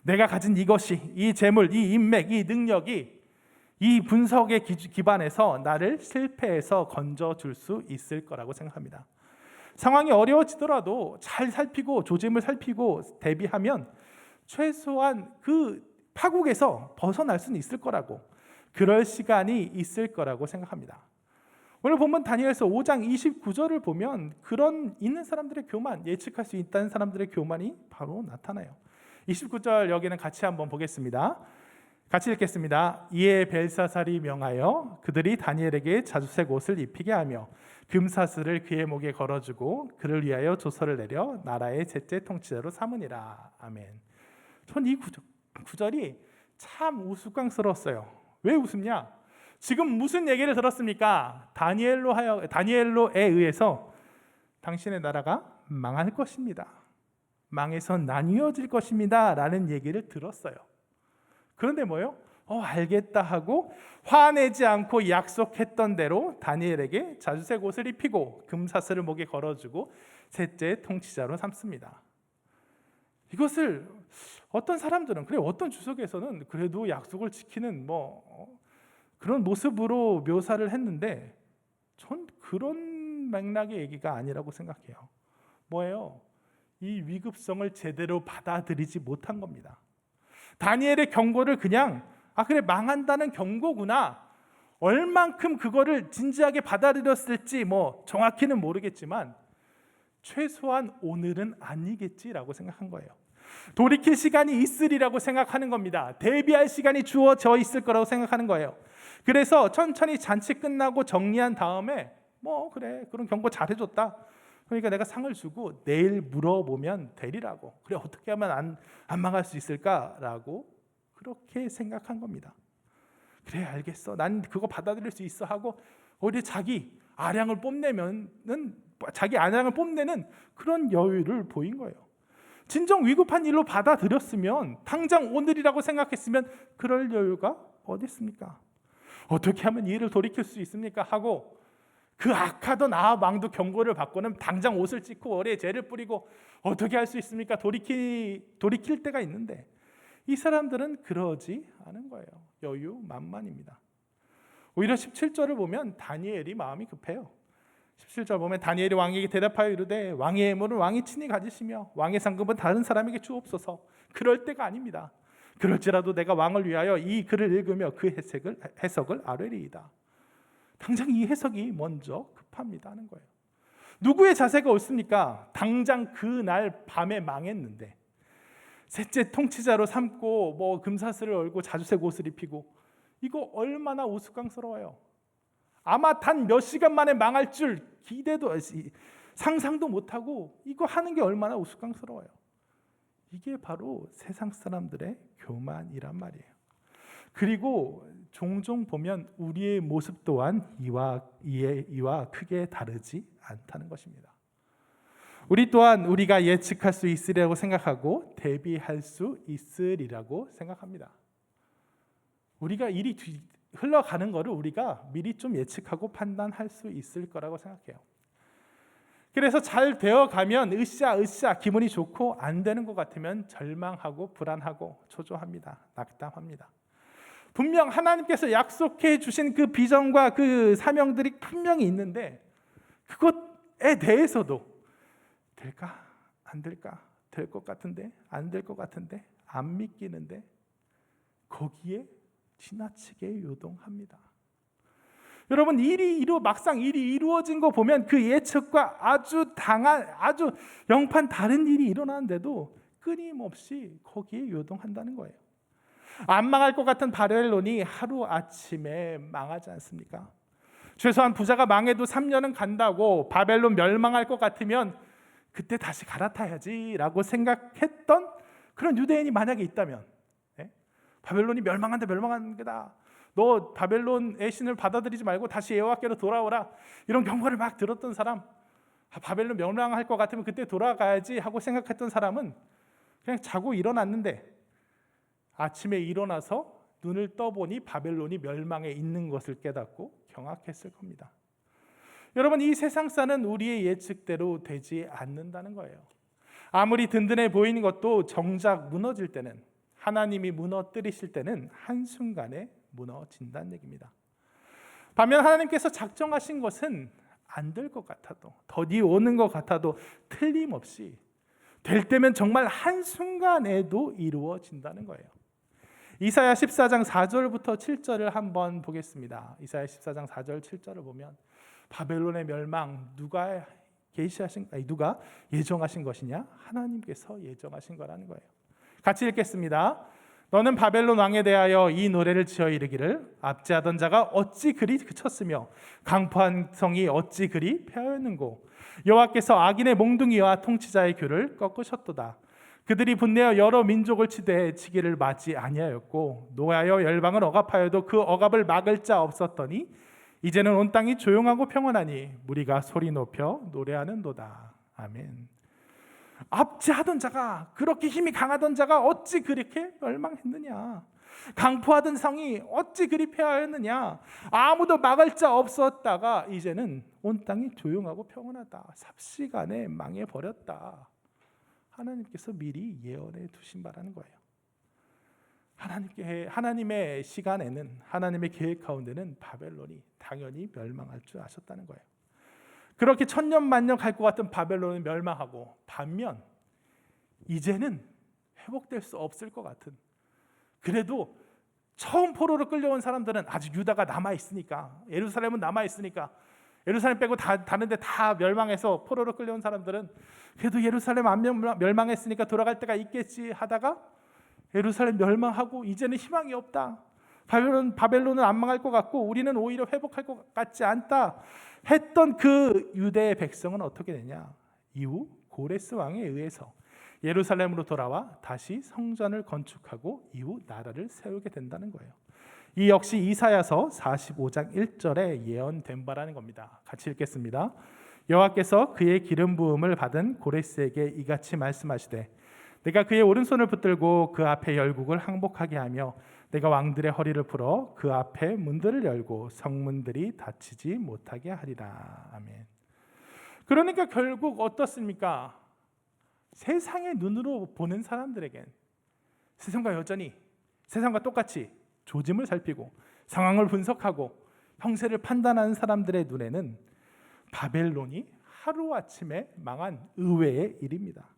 내가 가진 이것이, 이 재물, 이 인맥, 이 능력이 이 분석에 기반해서 나를 실패에서 건져줄 수 있을 거라고 생각합니다. 상황이 어려워지더라도 잘 살피고 조짐을 살피고 대비하면 최소한 그 파국에서 벗어날 수는 있을 거라고, 그럴 시간이 있을 거라고 생각합니다. 오늘 본문 다니엘서 5장 29절을 보면 그런 있는 사람들의 교만, 예측할 수 있다는 사람들의 교만이 바로 나타나요. 29절 여기는 같이 한번 보겠습니다. 같이 읽겠습니다. 이에 벨사살이 명하여 그들이 다니엘에게 자주색 옷을 입히게 하며 금사슬을 그의 목에 걸어주고 그를 위하여 조서를 내려 나라의 셋째 통치자로 삼으니라. 아멘. 전 이 구절이 참 우스꽝스러웠어요. 왜 웃음냐? 지금 무슨 얘기를 들었습니까? 다니엘로에 의해서 당신의 나라가 망할 것입니다. 망해서 나뉘어질 것입니다 라는 얘기를 들었어요. 그런데 뭐예요? 알겠다 하고 화내지 않고 약속했던 대로 다니엘에게 자주색 옷을 입히고 금사슬을 목에 걸어주고 셋째 통치자로 삼습니다. 이것을 어떤 사람들은, 그래 어떤 주석에서는 그래도 약속을 지키는 그런 모습으로 묘사를 했는데, 전 그런 맥락의 얘기가 아니라고 생각해요. 뭐예요? 이 위급성을 제대로 받아들이지 못한 겁니다. 다니엘의 경고를 그냥 그래 망한다는 경고구나, 얼만큼 그거를 진지하게 받아들였을지 정확히는 모르겠지만 최소한 오늘은 아니겠지라고 생각한 거예요. 돌이킬 시간이 있으리라고 생각하는 겁니다. 대비할 시간이 주어져 있을 거라고 생각하는 거예요. 그래서 천천히 잔치 끝나고 정리한 다음에 그래 그런 경고 잘해줬다, 그러니까 내가 상을 주고 내일 물어보면 되리라고, 그래 어떻게 하면 안 망할 수 있을까라고 그렇게 생각한 겁니다. 그래 알겠어, 난 그거 받아들일 수 있어 하고 오히려 자기 아량을 뽐내는 그런 여유를 보인 거예요. 진정 위급한 일로 받아들였으면, 당장 오늘이라고 생각했으면 그럴 여유가 어디 있습니까? 어떻게 하면 이 일을 돌이킬 수 있습니까? 하고 그 악하던 아합 왕도 경고를 받고는 당장 옷을 찢고 머리에 재를 뿌리고 어떻게 할 수 있습니까? 돌이킬 때가 있는데 이 사람들은 그러지 않은 거예요. 여유만만입니다. 오히려 17절을 보면 다니엘이 마음이 급해요. 17절 보면 다니엘이 왕에게 대답하여 이르되 왕의 예물은 왕이 친히 가지시며 왕의 상급은 다른 사람에게 주옵소서. 그럴 때가 아닙니다. 그럴지라도 내가 왕을 위하여 이 글을 읽으며 그 해석을 아뢰리이다. 당장 이 해석이 먼저 급합니다 하는 거예요. 누구의 자세가 옳습니까? 당장 그날 밤에 망했는데 셋째 통치자로 삼고 금사슬을 얼고 자주색 옷을 입히고, 이거 얼마나 우스꽝스러워요. 아마 단 몇 시간 만에 망할 줄 상상도 못하고 이거 하는 게 얼마나 우스꽝스러워요. 이게 바로 세상 사람들의 교만이란 말이에요. 그리고 종종 보면 우리의 모습 또한 이와 크게 다르지 않다는 것입니다. 우리 또한 우리가 예측할 수 있으리라고 생각하고 대비할 수 있으리라고 생각합니다. 우리가 일이 흘러가는 것을 우리가 미리 좀 예측하고 판단할 수 있을 거라고 생각해요. 그래서 잘 되어가면 으쌰 기분이 좋고, 안 되는 것 같으면 절망하고 불안하고 초조합니다. 낙담합니다. 분명 하나님께서 약속해 주신 그 비전과 그 사명들이 분명히 있는데 그것에 대해서도 될까? 안 될까? 될 것 같은데? 안 될 것 같은데? 안 믿기는데? 거기에 지나치게 요동합니다. 여러분, 막상 일이 이루어진 거 보면 그 예측과 아주 영판 다른 일이 일어나는데도 끊임없이 거기에 요동한다는 거예요. 안 망할 것 같은 바벨론이 하루아침에 망하지 않습니까? 최소한 부자가 망해도 3년은 간다고, 바벨론 멸망할 것 같으면 그때 다시 갈아타야지라고 생각했던 그런 유대인이 만약에 있다면, 바벨론이 멸망한다, 멸망하는 게다, 너 바벨론의 신을 받아들이지 말고 다시 여호와께로 돌아오라, 이런 경고를 막 들었던 사람, 바벨론 멸망할 것 같으면 그때 돌아가야지 하고 생각했던 사람은 그냥 자고 일어났는데 아침에 일어나서 눈을 떠보니 바벨론이 멸망해 있는 것을 깨닫고 경악했을 겁니다. 여러분, 이 세상사는 우리의 예측대로 되지 않는다는 거예요. 아무리 든든해 보이는 것도 정작 무너질 때는, 하나님이 무너뜨리실 때는 한순간에 무너진다는 얘기입니다. 반면 하나님께서 작정하신 것은 안 될 것 같아도, 더디 오는 것 같아도 틀림없이 될 때면 정말 한순간에도 이루어진다는 거예요. 이사야 14장 4절부터 7절을 한번 보겠습니다. 이사야 14장 4절 7절을 보면 바벨론의 멸망 누가 예정하신 것이냐? 하나님께서 예정하신 거라는 거예요. 같이 읽겠습니다. 너는 바벨론 왕에 대하여 이 노래를 지어 이르기를, 압제하던 자가 어찌 그리 그쳤으며 강포한 성이 어찌 그리 폐하였는고, 여호와께서 악인의 몽둥이와 통치자의 귤을 꺾으셨도다. 그들이 분내어 여러 민족을 치기를 맞지 아니하였고, 노하여 열방을 억압하여도 그 억압을 막을 자 없었더니 이제는 온 땅이 조용하고 평온하니 무리가 소리 높여 노래하는도다. 아멘. 압제하던 자가, 그렇게 힘이 강하던 자가 어찌 그렇게 멸망했느냐? 강포하던 성이 어찌 그리 폐하였느냐? 아무도 막을 자 없었다가 이제는 온 땅이 조용하고 평온하다. 삽시간에 망해버렸다. 하나님께서 미리 예언해 두신 바라는 거예요. 하나님의 시간에는, 하나님의 계획 가운데는 바벨론이 당연히 멸망할 줄 아셨다는 거예요. 그렇게 천년 만년 갈 것 같은 바벨론은 멸망하고, 반면 이제는 회복될 수 없을 것 같은, 그래도 처음 포로로 끌려온 사람들은 아직 유다가 남아있으니까, 예루살렘은 남아있으니까, 예루살렘 빼고 다른 데 다 멸망해서 포로로 끌려온 사람들은 그래도 예루살렘 안 멸망했으니까 돌아갈 때가 있겠지 하다가 예루살렘 멸망하고 이제는 희망이 없다, 바벨론은 안 망할 것 같고 우리는 오히려 회복할 것 같지 않다 했던 그 유대의 백성은 어떻게 되냐? 이후 고레스 왕에 의해서 예루살렘으로 돌아와 다시 성전을 건축하고 이후 나라를 세우게 된다는 거예요. 이 역시 이사야서 45장 1절에 예언된 바라는 겁니다. 같이 읽겠습니다. 여호와께서 그의 기름 부음을 받은 고레스에게 이같이 말씀하시되 내가 그의 오른손을 붙들고 그 앞에 열국을 항복하게 하며 내가 왕들의 허리를 풀어 그 앞에 문들을 열고 성문들이 닫히지 못하게 하리라. 아멘. 그러니까 결국 어떻습니까? 세상의 눈으로 보는 사람들에겐 세상과 여전히, 세상과 똑같이 조짐을 살피고 상황을 분석하고 형세를 판단하는 사람들의 눈에는 바벨론이 하루아침에 망한 의외의 일입니다.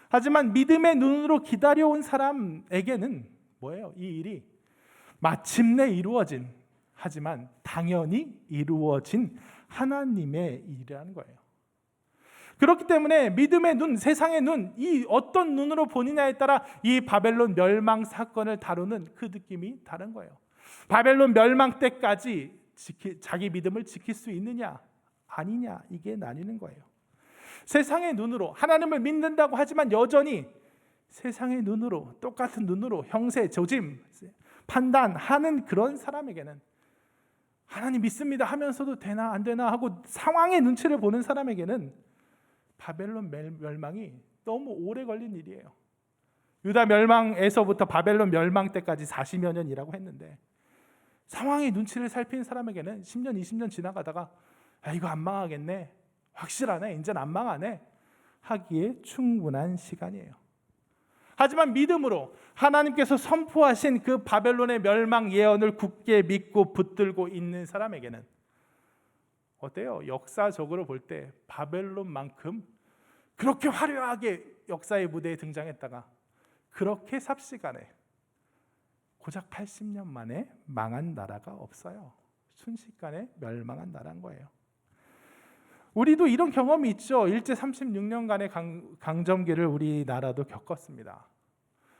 하지만 믿음의 눈으로 기다려온 사람에게는 뭐예요? 이 일이 마침내 이루어진, 하지만 당연히 이루어진 하나님의 일이라는 거예요. 그렇기 때문에 믿음의 눈, 세상의 눈, 이 어떤 눈으로 보느냐에 따라 이 바벨론 멸망 사건을 다루는 그 느낌이 다른 거예요. 바벨론 멸망 때까지 자기 믿음을 지킬 수 있느냐 아니냐, 이게 나뉘는 거예요. 세상의 눈으로 하나님을 믿는다고 하지만 여전히 세상의 눈으로, 똑같은 눈으로 형세, 조짐, 판단하는 그런 사람에게는, 하나님 믿습니다 하면서도 되나 안 되나 하고 상황의 눈치를 보는 사람에게는 바벨론 멸망이 너무 오래 걸린 일이에요. 유다 멸망에서부터 바벨론 멸망 때까지 40여 년이라고 했는데 상황의 눈치를 살피는 사람에게는 10년, 20년 지나가다가 이거 안 망하겠네, 확실하네, 이제는 안 망하네 하기에 충분한 시간이에요. 하지만 믿음으로 하나님께서 선포하신 그 바벨론의 멸망 예언을 굳게 믿고 붙들고 있는 사람에게는 어때요? 역사적으로 볼 때 바벨론만큼 그렇게 화려하게 역사의 무대에 등장했다가 그렇게 삽시간에 고작 80년 만에 망한 나라가 없어요. 순식간에 멸망한 나라인 거예요. 우리도 이런 경험이 있죠. 일제 36년간의 강점기를 우리나라도 겪었습니다.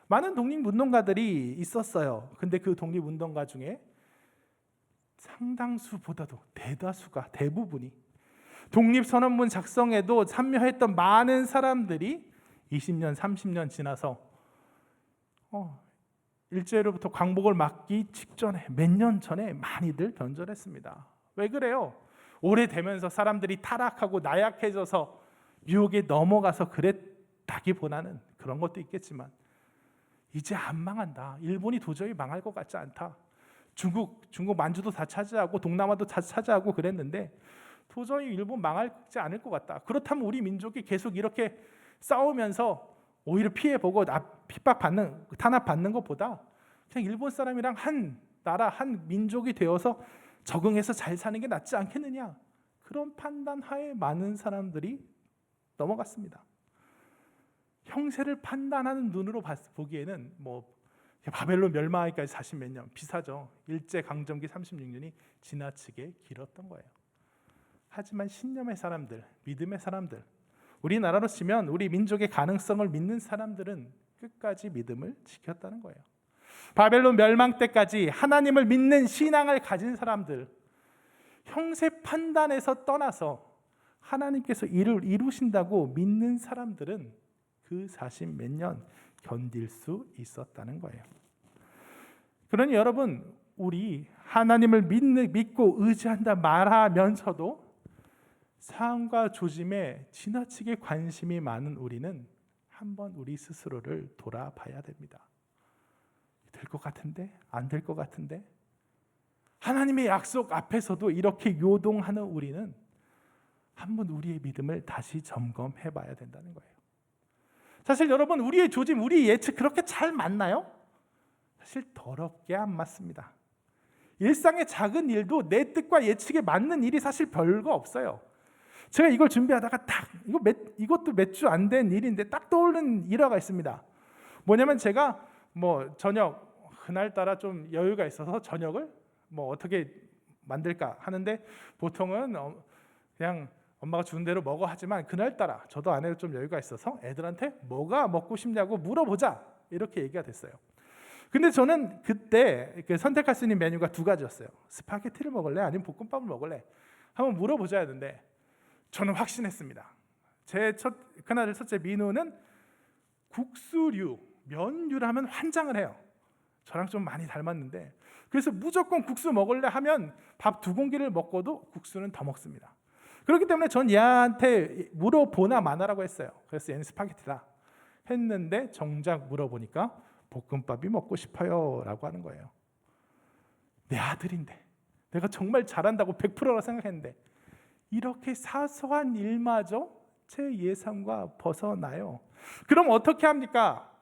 많은 독립운동가들이 있었어요. 근데 그 독립운동가 중에 상당수보다도 대부분이 독립선언문 작성에도 참여했던 많은 사람들이 20년, 30년 지나서 일제로부터 광복을 맞기 직전에, 몇 년 전에 많이들 변절했습니다. 왜 그래요? 오래되면서 사람들이 타락하고 나약해져서 유혹에 넘어가서 그랬다기보다는 그런 것도 있겠지만 이제 안 망한다, 일본이 도저히 망할 것 같지 않다, 중국 만주도 다 차지하고 동남아도 다 차지하고 그랬는데 도저히 일본 망하지 않을 것 같다. 그렇다면 우리 민족이 계속 이렇게 싸우면서 오히려 피해보고 핍박받는, 탄압받는 것보다 그냥 일본 사람이랑 한 나라, 한 민족이 되어서 적응해서 잘 사는 게 낫지 않겠느냐, 그런 판단하에 많은 사람들이 넘어갔습니다. 형세를 판단하는 눈으로 보기에는 바벨론 멸망하기까지 40몇 년, 비슷하죠. 일제 강점기 36년이 지나치게 길었던 거예요. 하지만 신념의 사람들, 믿음의 사람들, 우리나라로 치면 우리 민족의 가능성을 믿는 사람들은 끝까지 믿음을 지켰다는 거예요. 바벨론 멸망 때까지 하나님을 믿는 신앙을 가진 사람들, 형세 판단에서 떠나서 하나님께서 일을 이루신다고 믿는 사람들은 그 40몇 년 견딜 수 있었다는 거예요. 그러니 여러분, 우리 하나님을 믿고 의지한다 말하면서도 상황과 조짐에 지나치게 관심이 많은 우리는 한번 우리 스스로를 돌아봐야 됩니다. 될 것 같은데? 안 될 것 같은데? 하나님의 약속 앞에서도 이렇게 요동하는 우리는 한번 우리의 믿음을 다시 점검해 봐야 된다는 거예요. 사실 여러분, 우리의 조짐, 우리의 예측 그렇게 잘 맞나요? 사실 더럽게 안 맞습니다. 일상의 작은 일도 내 뜻과 예측에 맞는 일이 사실 별거 없어요. 제가 이걸 준비하다가 이것도 몇 주 안 된 일인데 딱 떠오르는 일화가 있습니다. 뭐냐면 제가 저녁 그날따라 좀 여유가 있어서 저녁을 어떻게 만들까 하는데 보통은 그냥 엄마가 주는 대로 먹어 하지만 그날따라 저도 아내가 좀 여유가 있어서 애들한테 뭐가 먹고 싶냐고 물어보자 이렇게 얘기가 됐어요. 근데 저는 그때 선택할 수 있는 메뉴가 두 가지였어요. 스파게티를 먹을래? 아니면 볶음밥을 먹을래? 한번 물어보자 했는데 저는 확신했습니다. 제 큰아들 첫째 민우는 국수류, 면류를 하면 환장을 해요. 저랑 좀 많이 닮았는데 그래서 무조건 국수 먹을래 하면 밥 2공기를 먹고도 국수는 더 먹습니다. 그렇기 때문에 전 얘한테 물어보나 마나라고 했어요. 그래서 얘는 스파게티다 했는데 정작 물어보니까 볶음밥이 먹고 싶어요 라고 하는 거예요. 내 아들인데 내가 정말 잘한다고 100%라 생각했는데 이렇게 사소한 일마저 제 예상과 벗어나요. 그럼 어떻게 합니까?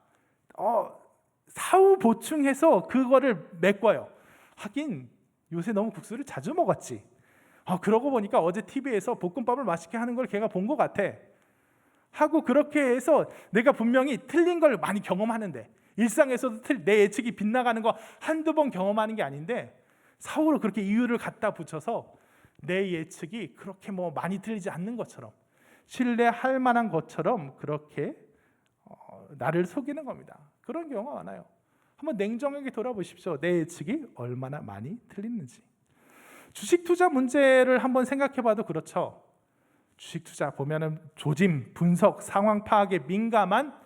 사후 보충해서 그거를 메꿔요. 하긴 요새 너무 국수를 자주 먹었지. 그러고 보니까 어제 TV에서 볶음밥을 맛있게 하는 걸 걔가 본 것 같아. 하고 그렇게 해서 내가 분명히 틀린 걸 많이 경험하는데 일상에서도 내 예측이 빗나가는 거 한두 번 경험하는 게 아닌데 사후로 그렇게 이유를 갖다 붙여서 내 예측이 그렇게 많이 틀리지 않는 것처럼 신뢰할 만한 것처럼 그렇게 나를 속이는 겁니다. 그런 경우가 많아요. 한번 냉정하게 돌아보십시오. 내 예측이 얼마나 많이 틀리는지. 주식 투자 문제를 한번 생각해 봐도 그렇죠. 주식 투자 보면은 조짐, 분석, 상황 파악에 민감한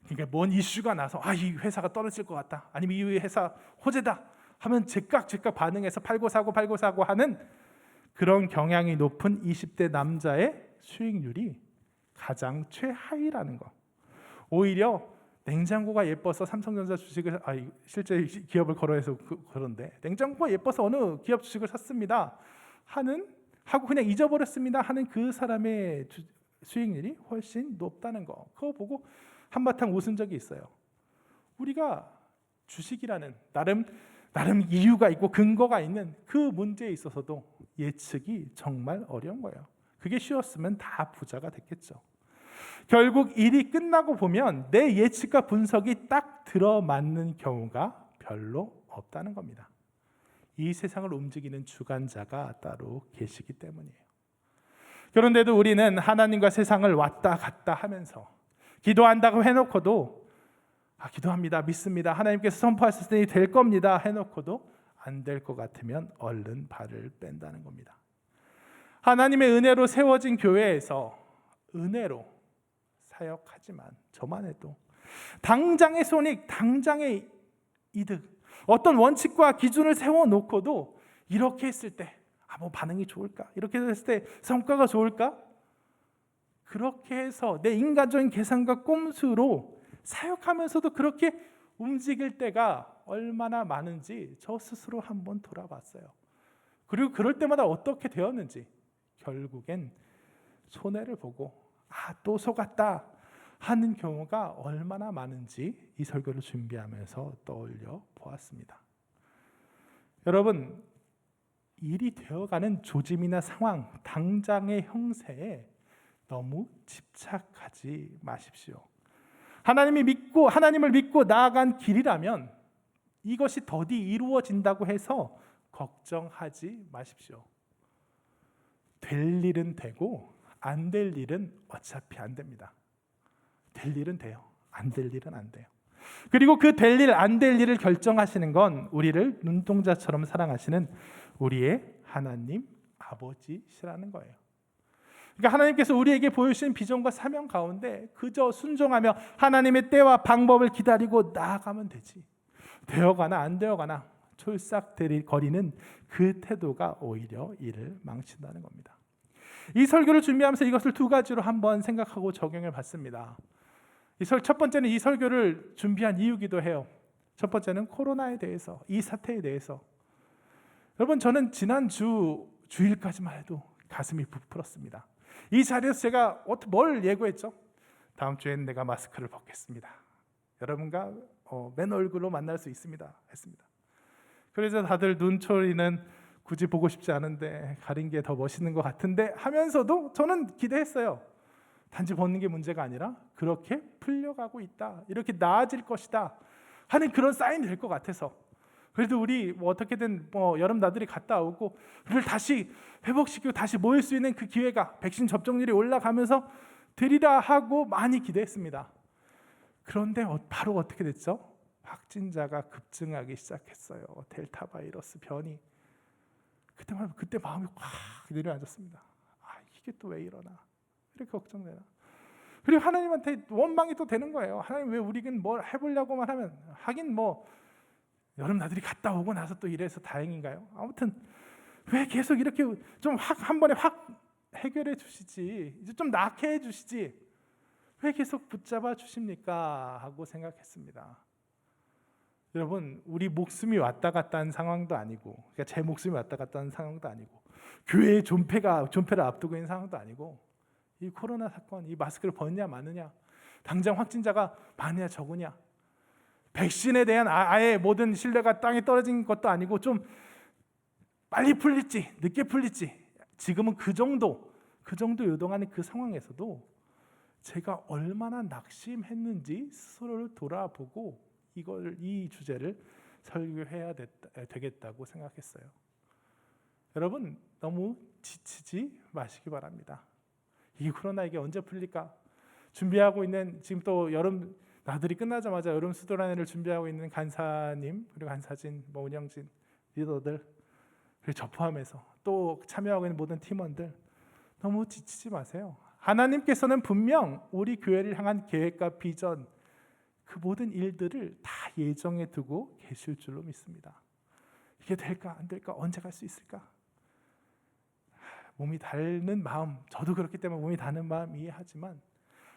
그러니까 뭔 이슈가 나서 이 회사가 떨어질 것 같다. 아니면 이 회사 호재다 하면 제깍 반응해서 팔고 사고 하는 그런 경향이 높은 20대 남자의 수익률이 가장 최하위라는 거. 오히려 냉장고가 예뻐서 삼성전자 주식을 실제 기업을 거론해서 그런데 냉장고가 예뻐서 어느 기업 주식을 샀습니다 하고 그냥 잊어버렸습니다 하는 그 사람의 수익률이 훨씬 높다는 거. 그거 보고 한바탕 웃은 적이 있어요. 우리가 주식이라는 나름 이유가 있고 근거가 있는 그 문제에 있어서도 예측이 정말 어려운 거예요. 그게 쉬웠으면 다 부자가 됐겠죠. 결국 일이 끝나고 보면 내 예측과 분석이 딱 들어맞는 경우가 별로 없다는 겁니다. 이 세상을 움직이는 주관자가 따로 계시기 때문이에요. 그런데도 우리는 하나님과 세상을 왔다 갔다 하면서 기도한다고 해놓고도 기도합니다, 믿습니다, 하나님께서 선포하실 때 될 겁니다 해놓고도 안 될 것 같으면 얼른 발을 뺀다는 겁니다. 하나님의 은혜로 세워진 교회에서 은혜로 사역하지만 저만 해도 당장의 손익, 당장의 이득, 어떤 원칙과 기준을 세워놓고도 이렇게 했을 때 반응이 좋을까? 이렇게 했을 때 성과가 좋을까? 그렇게 해서 내 인간적인 계산과 꼼수로 사역하면서도 그렇게 움직일 때가 얼마나 많은지 저 스스로 한번 돌아봤어요. 그리고 그럴 때마다 어떻게 되었는지 결국엔 손해를 보고 또 속았다 하는 경우가 얼마나 많은지 이 설교를 준비하면서 떠올려 보았습니다. 여러분, 일이 되어가는 조짐이나 상황, 당장의 형세에 너무 집착하지 마십시오. 하나님을 믿고 나아간 길이라면 이것이 더디 이루어진다고 해서 걱정하지 마십시오. 될 일은 되고 안 될 일은 어차피 안 됩니다. 될 일은 돼요. 안 될 일은 안 돼요. 그리고 그 될 일, 안 될 일을 결정하시는 건 우리를 눈동자처럼 사랑하시는 우리의 하나님 아버지시라는 거예요. 그러니까 하나님께서 우리에게 보여주신 비전과 사명 가운데 그저 순종하며 하나님의 때와 방법을 기다리고 나아가면 되지. 되어가나 안 되어가나 촐싹거리는 그 태도가 오히려 일을 망친다는 겁니다. 이 설교를 준비하면서 이것을 두 가지로 한번 생각하고 적용해 봤습니다. 첫 번째는 이 설교를 준비한 이유기도 해요. 첫 번째는 코로나에 대해서, 이 사태에 대해서. 여러분, 저는 지난 주일까지만 해도 가슴이 부풀었습니다. 이 자리에서 제가 뭘 예고했죠? 다음 주엔 내가 마스크를 벗겠습니다. 여러분과 맨 얼굴로 만날 수 있습니다. 했습니다. 그래서 다들 눈초리는 굳이 보고 싶지 않은데 가린 게 더 멋있는 것 같은데 하면서도 저는 기대했어요. 단지 벗는 게 문제가 아니라 그렇게 풀려가고 있다, 이렇게 나아질 것이다 하는 그런 사인이 될 것 같아서, 그래도 우리 어떻게든 여름 나들이 갔다 오고 우리를 다시 회복시키고 다시 모일 수 있는 그 기회가 백신 접종률이 올라가면서 되리라 하고 많이 기대했습니다. 그런데 바로 어떻게 됐죠? 확진자가 급증하기 시작했어요. 델타 바이러스 변이. 그때 마음이 확 내려앉았습니다. 이게 또 왜 이러나, 이렇게 걱정되나. 그리고 하나님한테 원망이 또 되는 거예요. 하나님, 왜 우리는 뭘 해보려고만 하면, 하긴 여름 나들이 갔다 오고 나서 또 이래서 다행인가요? 아무튼 왜 계속 이렇게 좀 한 번에 확 해결해 주시지, 이제 좀 낫게 해 주시지, 왜 계속 붙잡아 주십니까? 하고 생각했습니다. 여러분, 우리 목숨이 왔다 갔다 한 상황도 아니고, 그러니까 제 목숨이 왔다 갔다 한 상황도 아니고, 교회의 존폐를 앞두고 있는 상황도 아니고, 이 코로나 사건, 이 마스크를 벗냐 마느냐, 당장 확진자가 많으냐 적으냐, 백신에 대한 아예 모든 신뢰가 땅에 떨어진 것도 아니고, 좀 빨리 풀릴지 늦게 풀릴지, 지금은 그 정도 요동하는 그 상황에서도 제가 얼마나 낙심했는지 스스로를 돌아보고 이 주제를 설교해야 되겠다고 생각했어요. 여러분, 너무 지치지 마시기 바랍니다. 이 코로나 이게 언제 풀릴까? 준비하고 있는, 지금 또 여름 나들이 끝나자마자 여름 수도란회를 준비하고 있는 간사님, 그리고 간사진, 운영진 리더들, 그리고 저 포함해서 또 참여하고 있는 모든 팀원들, 너무 지치지 마세요. 하나님께서는 분명 우리 교회를 향한 계획과 비전, 그 모든 일들을 다 예정해 두고 계실 줄로 믿습니다. 이게 될까 안 될까, 언제 갈 수 있을까? 몸이 닳는 마음, 저도 그렇기 때문에 몸이 닳는 마음 이해하지만,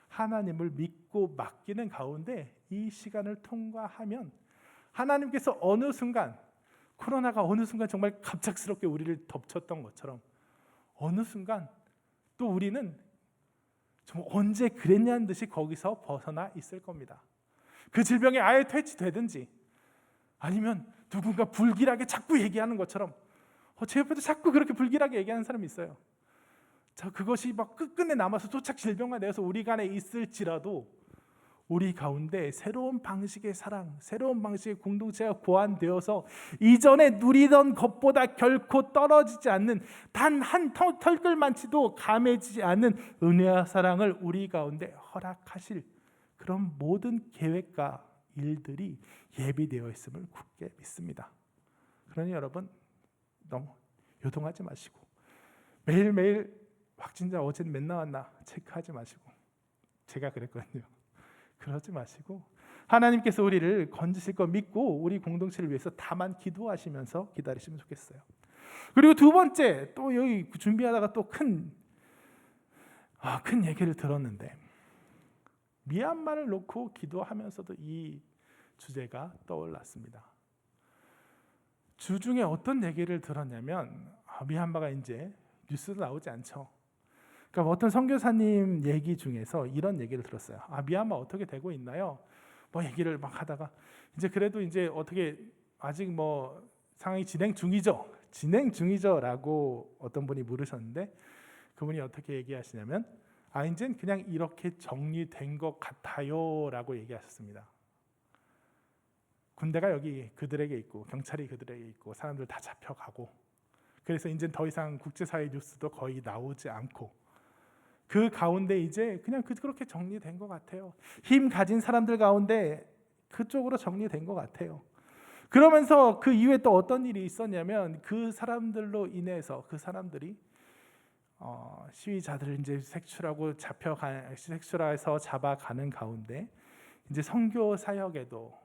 하나님을 믿고 맡기는 가운데 이 시간을 통과하면 하나님께서 어느 순간, 코로나가 어느 순간 정말 갑작스럽게 우리를 덮쳤던 것처럼 어느 순간 또 우리는 정말 언제 그랬냐는 듯이 거기서 벗어나 있을 겁니다. 그 질병이 아예 퇴치되든지, 아니면 누군가 불길하게 자꾸 얘기하는 것처럼, 제 옆에도 자꾸 그렇게 불길하게 얘기하는 사람이 있어요. 자, 그것이 끝끝내 남아서 쫓아 질병화 되어서 우리 간에 있을지라도 우리 가운데 새로운 방식의 사랑, 새로운 방식의 공동체가 고안되어서 이전에 누리던 것보다 결코 떨어지지 않는, 단 한 털끌만치도 감해지지 않는 은혜와 사랑을 우리 가운데 허락하실 그런 모든 계획과 일들이 예비되어 있음을 굳게 믿습니다. 그러니 여러분, 너무 요동하지 마시고, 매일매일 확진자 어제는 몇 나왔나 체크하지 마시고, 제가 그랬거든요. 그러지 마시고 하나님께서 우리를 건지실 거 믿고 우리 공동체를 위해서 다만 기도하시면서 기다리시면 좋겠어요. 그리고 두 번째, 또 여기 준비하다가 또 큰 얘기를 들었는데, 미얀마를 놓고 기도하면서도 이 주제가 떠올랐습니다. 주중에 어떤 얘기를 들었냐면, 미얀마가 이제 뉴스도 나오지 않죠. 그러니까 어떤 선교사님 얘기 중에서 이런 얘기를 들었어요. 미얀마 어떻게 되고 있나요? 얘기를 막 하다가, 이제 그래도 이제 어떻게 아직 상황이 진행 중이죠라고 어떤 분이 물으셨는데, 그분이 어떻게 얘기하시냐면, 이젠 그냥 이렇게 정리된 것 같아요라고 얘기하셨습니다. 군대가 여기 그들에게 있고, 경찰이 그들에게 있고, 사람들 다 잡혀가고, 그래서 이제 더 이상 국제사회 뉴스도 거의 나오지 않고, 그 가운데 이제 그냥 그렇게 정리된 것 같아요. 힘 가진 사람들 가운데 그쪽으로 정리된 것 같아요. 그러면서 그 이후에 또 어떤 일이 있었냐면, 그 사람들로 인해서 그 사람들이 시위자들을 이제 색출해서 잡아가는 가운데 이제 선교 사역에도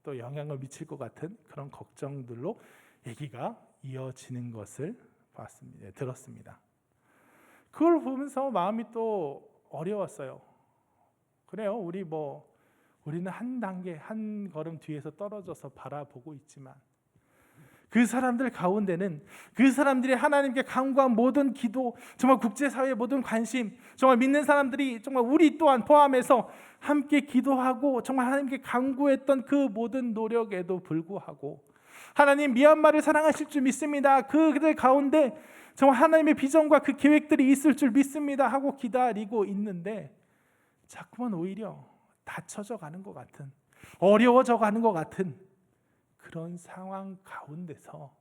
또 영향을 미칠 것 같은 그런 걱정들로 얘기가 이어지는 것을 들었습니다. 그걸 보면서 마음이 또 어려웠어요. 그래요. 우리는 한 단계, 한 걸음 뒤에서 떨어져서 바라보고 있지만 그 사람들 가운데는 그 사람들이 하나님께 간구한 모든 기도, 정말 국제사회의 모든 관심, 정말 믿는 사람들이 정말 우리 또한 포함해서 함께 기도하고 정말 하나님께 간구했던 그 모든 노력에도 불구하고 하나님 미얀마를 사랑하실 줄 믿습니다. 그들 가운데 정말 하나님의 비전과 그 계획들이 있을 줄 믿습니다 하고 기다리고 있는데 자꾸만 오히려 닫혀져 가는 것 같은, 어려워져 가는 것 같은 그런 상황 가운데서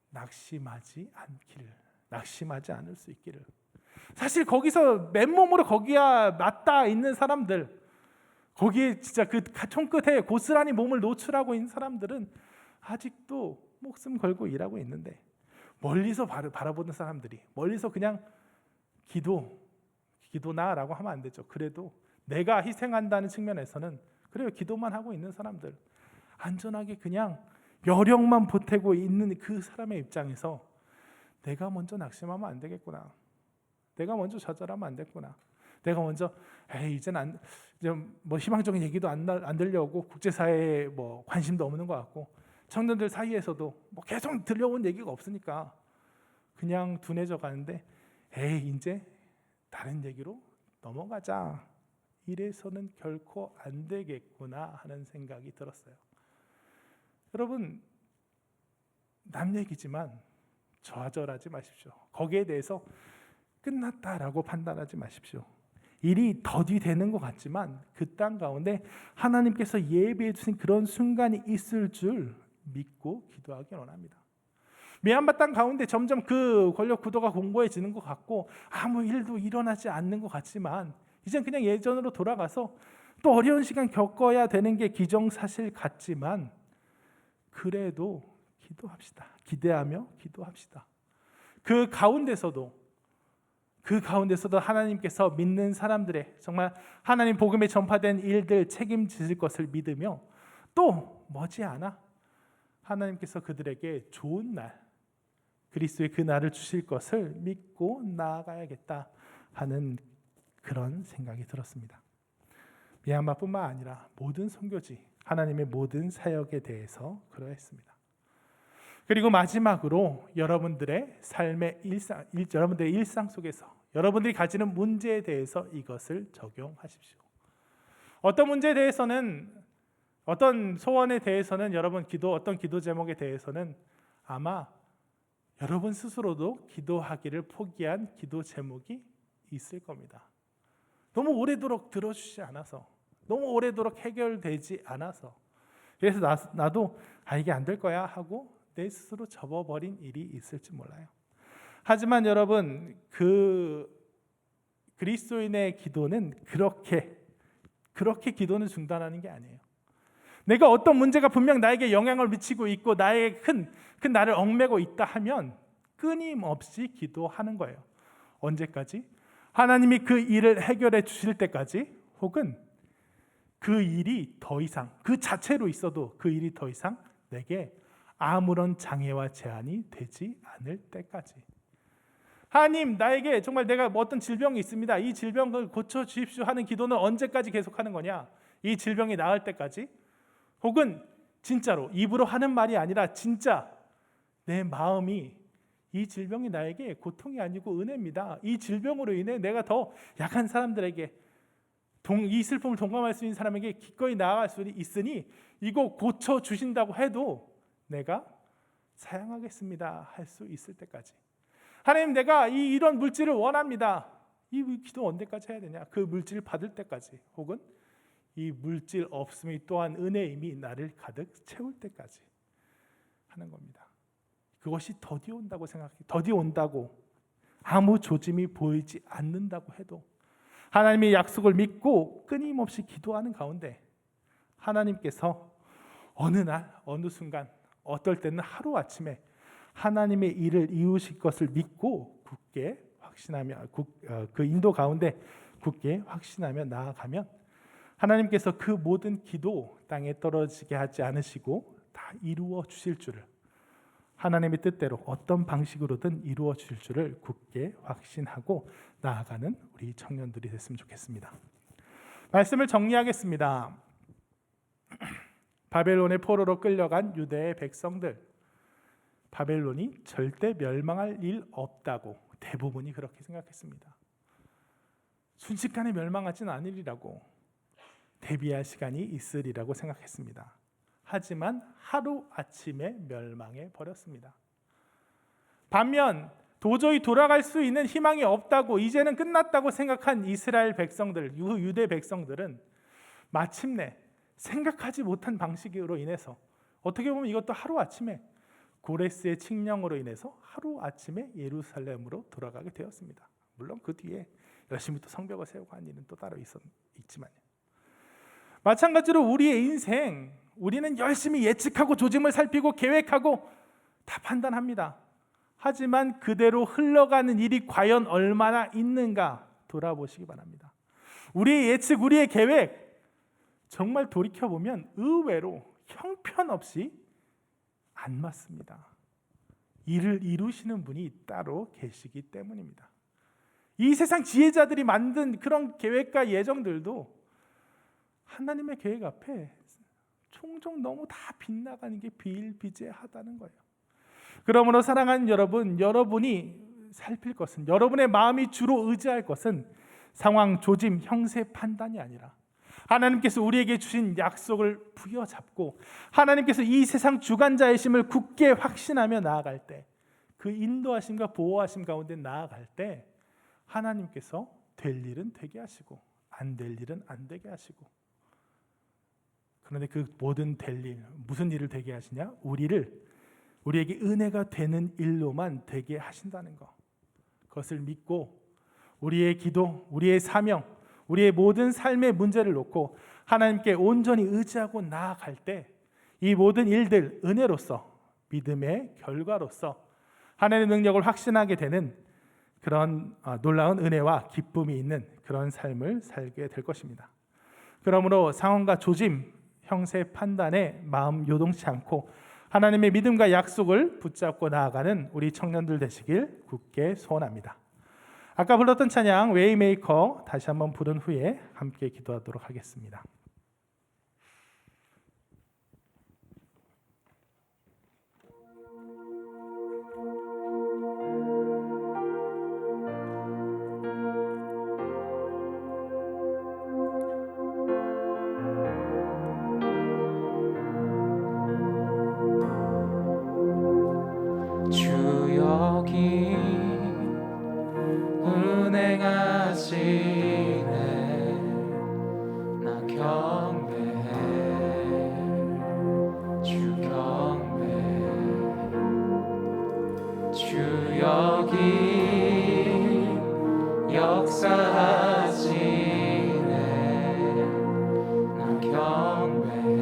낙심하지 않을 수 있기를. 사실 거기서 맨몸으로 거기야 맞닿아 있는 사람들, 거기에 진짜 그 총끝에 고스란히 몸을 노출하고 있는 사람들은 아직도 목숨 걸고 일하고 있는데 멀리서 바라보는 사람들이 멀리서 그냥 기도나라고 하면 안 되죠. 그래도 내가 희생한다는 측면에서는 그래요. 기도만 하고 있는 사람들, 안전하게 그냥 여력만 보태고 있는 그 사람의 입장에서 내가 먼저 낙심하면 안 되겠구나. 내가 먼저 좌절하면 안 됐구나. 내가 먼저 이제 희망적인 얘기도 안 들려오고 국제사회에 관심도 없는 것 같고 청년들 사이에서도 계속 들려온 얘기가 없으니까 그냥 둔해져 가는데 이제 다른 얘기로 넘어가자. 이래서는 결코 안 되겠구나 하는 생각이 들었어요. 여러분, 남 얘기지만 좌절하지 마십시오. 거기에 대해서 끝났다라고 판단하지 마십시오. 일이 더디 되는 것 같지만 그 땅 가운데 하나님께서 예비해 주신 그런 순간이 있을 줄 믿고 기도하기 원합니다. 미얀마 땅 가운데 점점 그 권력 구도가 공고해지는 것 같고 아무 일도 일어나지 않는 것 같지만 이젠 그냥 예전으로 돌아가서 또 어려운 시간 겪어야 되는 게 기정사실 같지만 그래도 기도합시다. 기대하며 기도합시다. 그 가운데서도 하나님께서 믿는 사람들의 정말 하나님 복음에 전파된 일들 책임지실 것을 믿으며 또 머지않아 하나님께서 그들에게 좋은 날, 그리스도의 그 날을 주실 것을 믿고 나아가야겠다 하는 그런 생각이 들었습니다. 미얀마뿐만 아니라 모든 선교지, 하나님의 모든 사역에 대해서 그러했습니다. 그리고 마지막으로 여러분들의 삶의 여러분들의 일상 속에서 여러분들이 가지는 문제에 대해서 이것을 적용하십시오. 어떤 문제에 대해서는, 어떤 소원에 대해서는 어떤 기도 제목에 대해서는 아마 여러분 스스로도 기도하기를 포기한 기도 제목이 있을 겁니다. 너무 오래도록 들어주지 않아서, 너무 오래도록 해결되지 않아서, 그래서 나도 이게 안 될 거야 하고 내 스스로 접어버린 일이 있을지 몰라요. 하지만 여러분, 그 그리스도인의 기도는 그렇게 기도는 중단하는 게 아니에요. 내가 어떤 문제가 분명 나에게 영향을 미치고 있고 나의 큰 나를 얽매고 있다 하면 끊임없이 기도하는 거예요. 언제까지? 하나님이 그 일을 해결해 주실 때까지, 혹은 그 일이 더 이상, 그 자체로 있어도 그 일이 더 이상 내게 아무런 장애와 제한이 되지 않을 때까지. 하나님, 나에게 정말 내가 어떤 질병이 있습니다. 이 질병을 고쳐 주십시오 하는 기도는 언제까지 계속하는 거냐? 이 질병이 나을 때까지? 혹은 진짜로 입으로 하는 말이 아니라 진짜 내 마음이 이 질병이 나에게 고통이 아니고 은혜입니다. 이 질병으로 인해 내가 더 약한 사람들에게 이 슬픔을 동감할 수 있는 사람에게 기꺼이 나아갈 수 있으니 이거 고쳐 주신다고 해도 내가 사양하겠습니다 할 수 있을 때까지. 하나님, 내가 이런 물질을 원합니다. 이 기도 언제까지 해야 되냐? 그 물질을 받을 때까지, 혹은 이 물질 없음이 또한 은혜임이 나를 가득 채울 때까지 하는 겁니다. 그것이 더디 온다고 더디 온다고 아무 조짐이 보이지 않는다고 해도 하나님의 약속을 믿고 끊임없이 기도하는 가운데 하나님께서 어느 날, 어느 순간, 어떨 때는 하루아침에 하나님의 일을 이루실 것을 믿고 굳게 확신하며 그 인도 가운데 굳게 확신하며 나아가면 하나님께서 그 모든 기도 땅에 떨어지게 하지 않으시고 다 이루어 주실 줄을 하나님의 뜻대로 어떤 방식으로든 이루어 질 줄을 굳게 확신하고 나아가는 우리 청년들이 됐으면 좋겠습니다. 말씀을 정리하겠습니다. 바벨론의 포로로 끌려간 유대의 백성들, 바벨론이 절대 멸망할 일 없다고 대부분이 그렇게 생각했습니다. 순식간에 멸망하진 않으리라고, 대비할 시간이 있으리라고 생각했습니다. 하지만 하루아침에 멸망해 버렸습니다. 반면 도저히 돌아갈 수 있는 희망이 없다고, 이제는 끝났다고 생각한 이스라엘 백성들, 유대 백성들은 마침내 생각하지 못한 방식으로 인해서, 어떻게 보면 이것도 하루아침에 고레스의 칙령으로 인해서 하루아침에 예루살렘으로 돌아가게 되었습니다. 물론 그 뒤에 열심히 또 성벽을 세우고 한 일은 또 따로 있지만요. 마찬가지로 우리의 인생, 우리는 열심히 예측하고 조짐을 살피고 계획하고 다 판단합니다. 하지만 그대로 흘러가는 일이 과연 얼마나 있는가 돌아보시기 바랍니다. 우리의 예측, 우리의 계획, 정말 돌이켜보면 의외로 형편없이 안 맞습니다. 이를 이루시는 분이 따로 계시기 때문입니다. 이 세상 지혜자들이 만든 그런 계획과 예정들도 하나님의 계획 앞에 종종 너무 다 빗나가는 게 비일비재하다는 거예요. 그러므로 사랑하는 여러분, 여러분이 살필 것은, 여러분의 마음이 주로 의지할 것은 상황, 조짐, 형세 판단이 아니라 하나님께서 우리에게 주신 약속을 부여잡고 하나님께서 이 세상 주관자이심을 굳게 확신하며 나아갈 때, 그 인도하심과 보호하심 가운데 나아갈 때 하나님께서 될 일은 되게 하시고 안 될 일은 안 되게 하시고, 그런데 그 모든 될 일, 무슨 일을 되게 하시냐? 우리에게 은혜가 되는 일로만 되게 하신다는 것, 그것을 믿고 우리의 기도, 우리의 사명, 우리의 모든 삶의 문제를 놓고 하나님께 온전히 의지하고 나아갈 때 이 모든 일들 은혜로서, 믿음의 결과로서 하나님의 능력을 확신하게 되는 그런 놀라운 은혜와 기쁨이 있는 그런 삶을 살게 될 것입니다. 그러므로 상황과 조짐, 형세 판단에 마음 요동치 않고 하나님의 믿음과 약속을 붙잡고 나아가는 우리 청년들 되시길 굳게 소원합니다. 아까 불렀던 찬양 웨이메이커 다시 한번 부른 후에 함께 기도하도록 하겠습니다. 주 여기 은행하시네, 나 경배해, 주 경배해. 주 여기 역사하시네, 나 경배해,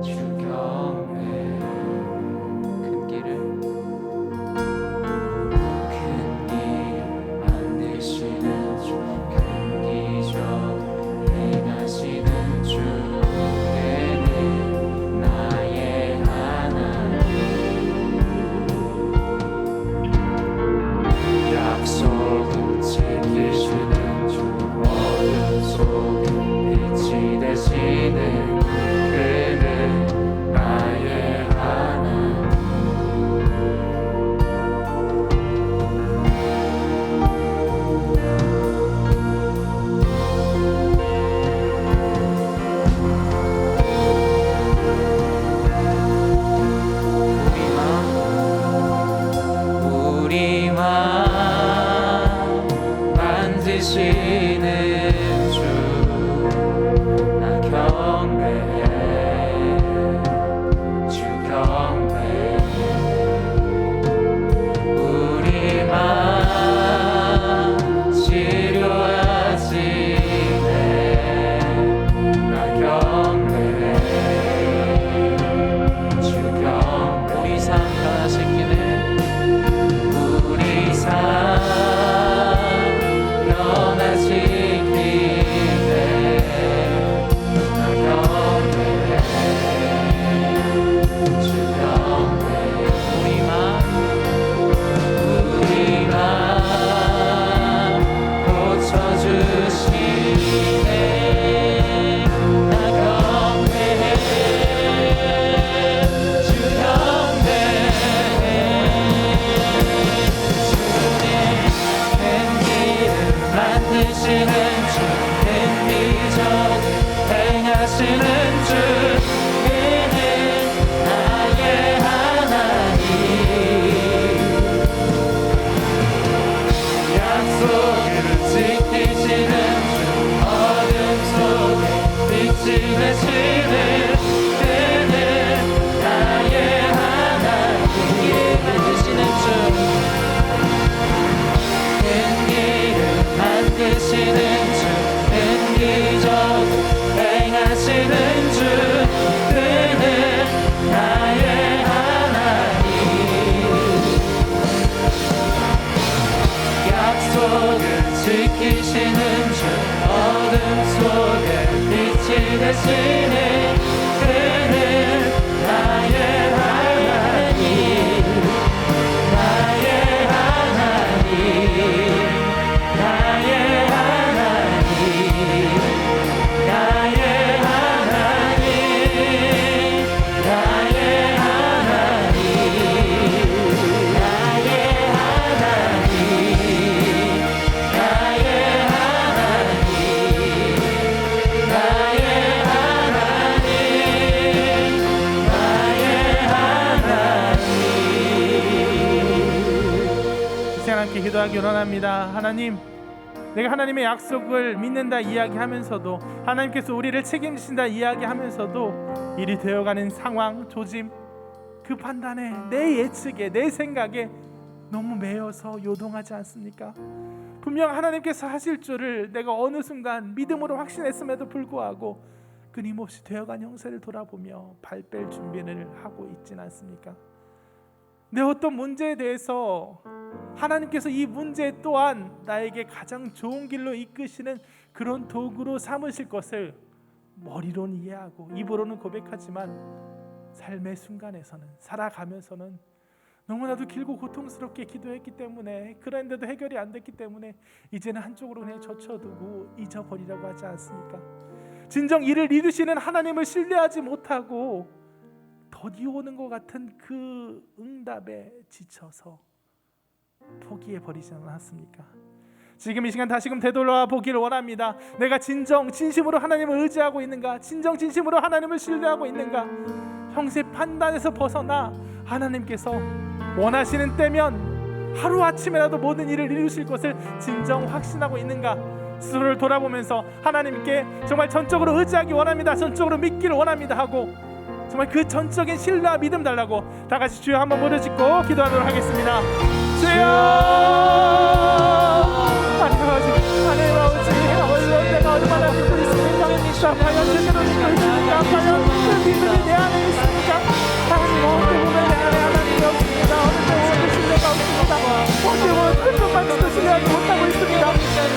주 경배해. 큰 길을 만드시는 주, 큰 기적 행하시는 주에는 나의 하나님, 약속은 지키시는 주, 어둠 속 빛이 되시는 그는 나의 하나님. 우리만 만지시는 주, 나 경배해, 주 경배해. 우리만 치료하시네, 나 경배해, 주 경배해. 우리 삶 변화시키네, 우리 삶 변하시 약속을 지키시는 주 어둠 속에 빛이 되시네 그는 나의 하나님 나의 하나님 나의 하나님 나의 하나님 나의 함께 기도하기 원합니다. 하나님, 내가 하나님의 약속을 믿는다 이야기하면서도 하나님께서 우리를 책임지신다 이야기하면서도 일이 되어가는 상황, 조짐, 그 판단에 내 예측에 내 생각에 너무 매여서 요동하지 않습니까? 분명 하나님께서 하실 줄을 내가 어느 순간 믿음으로 확신했음에도 불구하고 끊임없이 되어간 형세를 돌아보며 발 뺄 준비를 하고 있진 않습니까? 내 어떤 문제에 대해서 하나님께서 이 문제 또한 나에게 가장 좋은 길로 이끄시는 그런 도구로 삼으실 것을 머리로는 이해하고 입으로는 고백하지만 삶의 순간에서는 살아가면서는 너무나도 길고 고통스럽게 기도했기 때문에 그런데도 해결이 안 됐기 때문에 이제는 한쪽으로 그냥 젖혀두고 잊어버리라고 하지 않습니까? 진정 이를 이루시는 하나님을 신뢰하지 못하고 더디오는 것 같은 그 응답에 지쳐서 포기해버리지 않았습니까? 지금 이 시간 다시금 되돌아와 보기를 원합니다. 내가 진심으로 하나님을 의지하고 있는가? 진심으로 하나님을 신뢰하고 있는가? 형세 판단에서 벗어나 하나님께서 원하시는 때면 하루아침에라도 모든 일을 이루실 것을 진정 확신하고 있는가? 스스로를 돌아보면서 하나님께 정말 전적으로 의지하기 원합니다. 전적으로 믿기를 원합니다 하고 정말 그 전적인 신뢰와 믿음 달라고 다 같이 주여 한번 무릎 짓고 기도하도록 하겠습니다. 주여 하나님 아버지 내가 얼마나 믿고 있습니까? 과연 제대로 믿고 있습니까? 과연 그 믿음이 내 안에 있습니까? 하나님 어느 보면 내 안에 하나님이 없습니다. 어느 때보면 신뢰가 없습니다. 어느 때보면 큰 것만치도 신뢰하지 못하고 있습니다.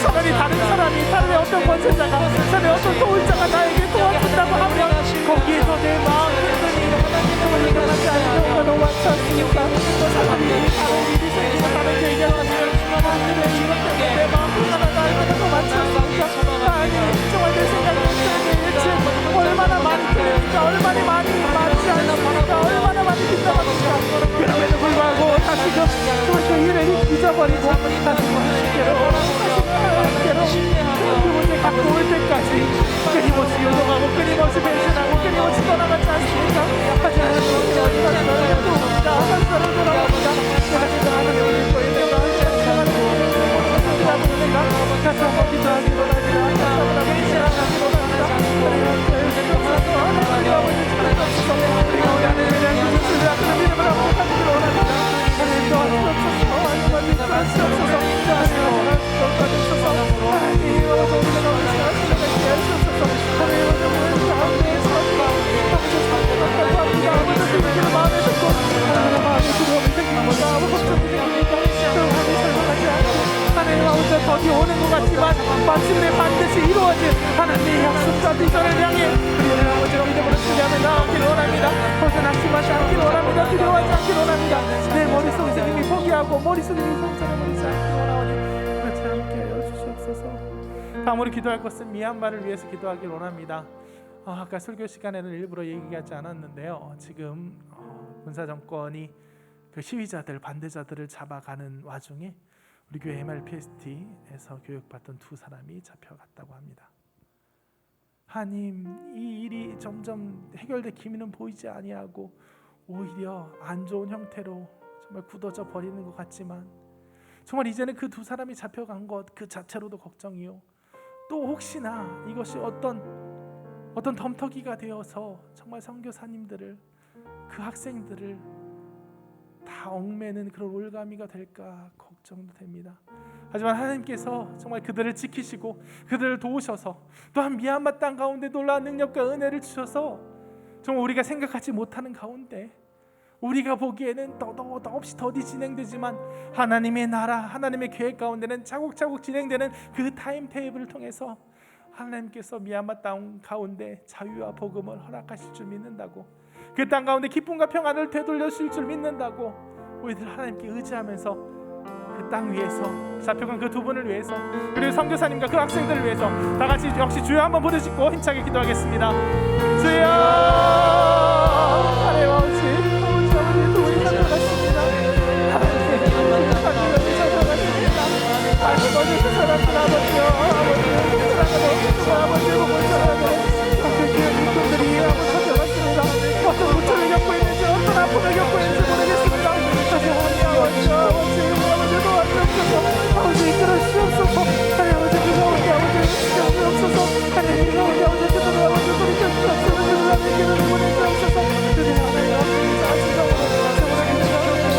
차라리 다른 사람이 차라리 어떤 권세자가 차라리 어떤 도울자가 나에게 도와준다고 하면 거기에서 내 마음 흔들리는 하나님을 인정하지 않는 경우가 너무 많지 않습니까? 차라리 다른 일이 생기고 다른 계기가 생기면 하나님의 이것 때문에 내 마음 불안하다 하는 거 많지 않습니까? 하나님 정말 내 생각이 내 예측 얼마나 많이 틀립니까? 얼마나 많이 맞지 않습니까? 얼마나 많이 빗나갑니까? 그럼에도 불구하고 다시금 정말 그 일을 잊어버리고 다시 그 문제 갖고 올 때까지 끊임없이 요동하고 끊임없이 배신하고 끊임없이 떠나가지 않습니까? 하지만 하나님 또 옵니다. 하나님 돌아옵니다. 내가 지금 하나님을 믿고 있는 마음이 다시 한번 기도하기 원합니다. 다시 한번 회개하기 원합니다. 하나님 아버지 주옵소서. 우리가 우리 하나님에 대한 그 진실과 그 믿음을 회복하기를 원합니다. 하나님 도와주옵소서. 하나님 도와주옵소서. 하나님 도와주옵소서. 우리가 너무 잘하시는 것이 예수옵소서. 하나님 우리 가운데에서 감사합니다. 아버지 주님께로 마음에 듣고 하나님의 마음에 두려움이 생기고 마음에 걱정이 생기니까 하나님 설명하지 않고 하나님 아버지 더디 오는 것 같지만 마침내 반드시 이루어질 하나님의 약속과 비전을 향해 우리의 아버지가 믿음으로 승리하며 나아가기를 원합니다. 벗어나심하지 않기를 원합니다. 두려워하지 않기를 원합니다. 내 머릿속에서 이미 포기하고 머릿속에 이미 성전해버리지 않기를 원하오니 그렇지 않게 하여 주시옵소서. 다음으로 기도할 것은 미얀마를 위해서 기도하기를 원합니다. 아까 설교 시간에는 일부러 얘기하지 않았는데요. 지금 군사 정권이 그 시위자들, 반대자들을 잡아가는 와중에 우리 교회 MRPST에서 교육받던 두 사람이 잡혀갔다고 합니다. 하나님, 이 일이 점점 해결될 기미는 보이지 아니하고 오히려 안 좋은 형태로 정말 굳어져 버리는 것 같지만 정말 이제는 그 두 사람이 잡혀간 것 그 자체로도 걱정이요. 또 혹시나 이것이 어떤 덤터기가 되어서 정말 선교사님들을 그 학생들을 다 얽매는 그런 올가미가 될까 걱정도 됩니다. 하지만 하나님께서 정말 그들을 지키시고 그들을 도우셔서 또한 미얀마 땅 가운데 놀라운 능력과 은혜를 주셔서 정말 우리가 생각하지 못하는 가운데 우리가 보기에는 더없이 더디 진행되지만 하나님의 나라, 하나님의 계획 가운데는 차곡차곡 진행되는 그 타임 테이블을 통해서 하나님께서 미얀마 땅 가운데 자유와 복음을 허락하실 줄 믿는다고, 그 땅 가운데 기쁨과 평안을 되돌려줄 줄 믿는다고, 우리들 하나님께 의지하면서 그 땅 위에서 잡혀간 그 두 분을 위해서, 그리고 선교사님과 그 학생들을 위해서 다 같이 역시 주여 한번 부르짖고 힘차게 기도하겠습니다. 주여, 하나님 아버지, 두 분이 찾아갔습니다. 하나님 찾아갔습니다. 아버지 그 사람들, 아버지요, 아버지 보고 살아가는 교회 민족들이 아버지 찾아갔습니다. 어떤 고통을 겪고 있는지, 어떤 아픔을 겪고 있는지 모르겠습니다. 아버지 도와주옵소서. 아버지 이끌어 주옵소서. 아버지 그 가운데 아버지 주옵소서. 하나님 그 가운데 아버지 그들을 아버지 소리쳐 주옵소서. 그들을 하나님께로 보내주옵소서. 그들을 하나님 아버지 자신감으로 아버지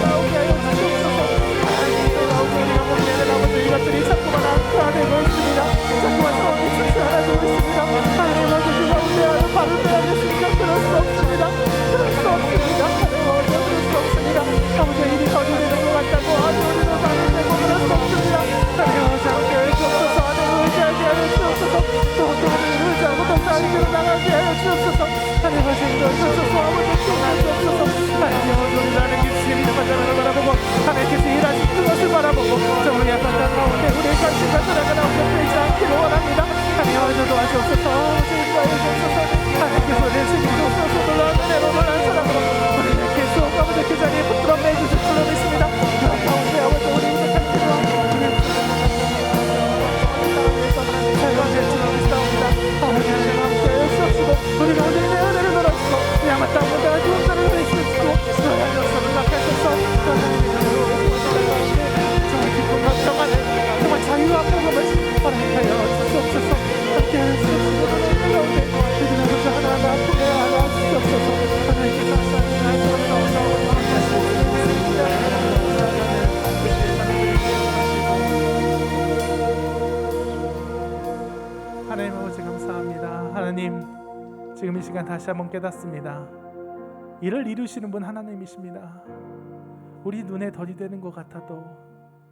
나오게 하여 주옵소서. 하나님 그 가운데 우리가 보기에는 아버지 이것들이 자꾸만 악화되고 있습니다. 자꾸만 상황이 출세하고 있습니다. 하나님 아버지 그 가운데 발을 빼야겠습니까? 그럴 수 없습니다. 그럴 수 없습니다. 하나님 아버지 그럴 수 없습니다. 아버지 일이 더디되는 것 같다고 아주 우리는 발을 빼고 그럴 수 없습니다. 하나님 아버지 함께 주옵소서. 하나님 의지하게 하여 주옵소서. 또 하나님 의지하고 더 나에게로 나가게 하여 주옵소서. 하나님 아버지 주옵소서. 아버지 주옵소서. 하나님 아버지 우리가 하나님께 주님의 만나는 바라보고 하나님께서 일하신 그것을 바라보고 정말 약한 땅 가운데 우리의 관심과 사랑을 아웃되지 않기를 원합니다. 하나님 아버지 도와주옵소서. 주님과의 주옵소서. 하나님께서 내 주님 주옵소서. 놀라운 은혜로 놀라운 사랑으로 우리는 계속 아버지 그 자리에 붙들어 매주실 줄 믿습니다. 그런 가운데 아버지 우리 부족한 기도와 절반될 줄 믿사옵니다. 아버지 하나님 함께 주옵시고 우리 가운데 내 은혜를 놀아주시고 야마 땅 가운데 좋은 자를 내주시고 너의 역사를 낙하셔서 하나님의 은혜로 정말 기쁨과 평안을 정말 자유와 복음을 허락하여 주옵소서. 함께하여 주옵소서. 가운데 우리 아버지 하나하나 아프게 하여 주옵소서. 하나님께서 하나님 아버지 감사합니다. 하나님 지금 이 시간 다시 한번 깨닫습니다. 이를 이루시는 분 하나님이십니다. 우리 눈에 더디되는 것 같아도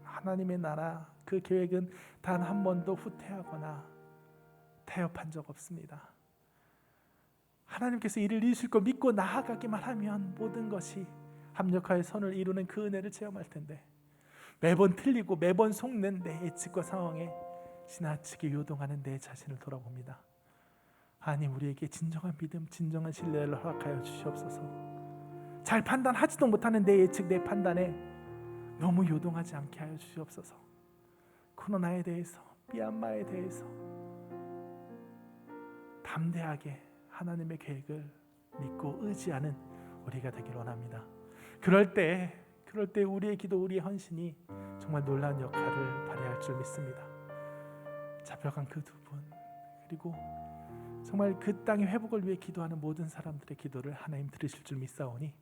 하나님의 나라 그 계획은 단 한 번도 후퇴하거나 타협한 적 없습니다. 하나님께서 이를 이루실 걸 믿고 나아가기만 하면 모든 것이 합력하여 선을 이루는 그 은혜를 체험할 텐데 매번 틀리고 매번 속는 내 예측과 상황에 지나치게 요동하는 내 자신을 돌아봅니다. 하나님 우리에게 진정한 믿음, 진정한 신뢰를 허락하여 주시옵소서. 잘 판단하지도 못하는 내 예측, 내 판단에 너무 요동하지 않게 하여 주시옵소서. 코로나에 대해서, 미얀마에 대해서 담대하게 하나님의 계획을 믿고 의지하는 우리가 되길 원합니다. 그럴 때 우리의 기도, 우리의 헌신이 정말 놀라운 역할을 발휘할 줄 믿습니다. 잡혀간 그 두 분, 그리고 정말 그 땅의 회복을 위해 기도하는 모든 사람들의 기도를 하나님 들으실 줄 믿사오니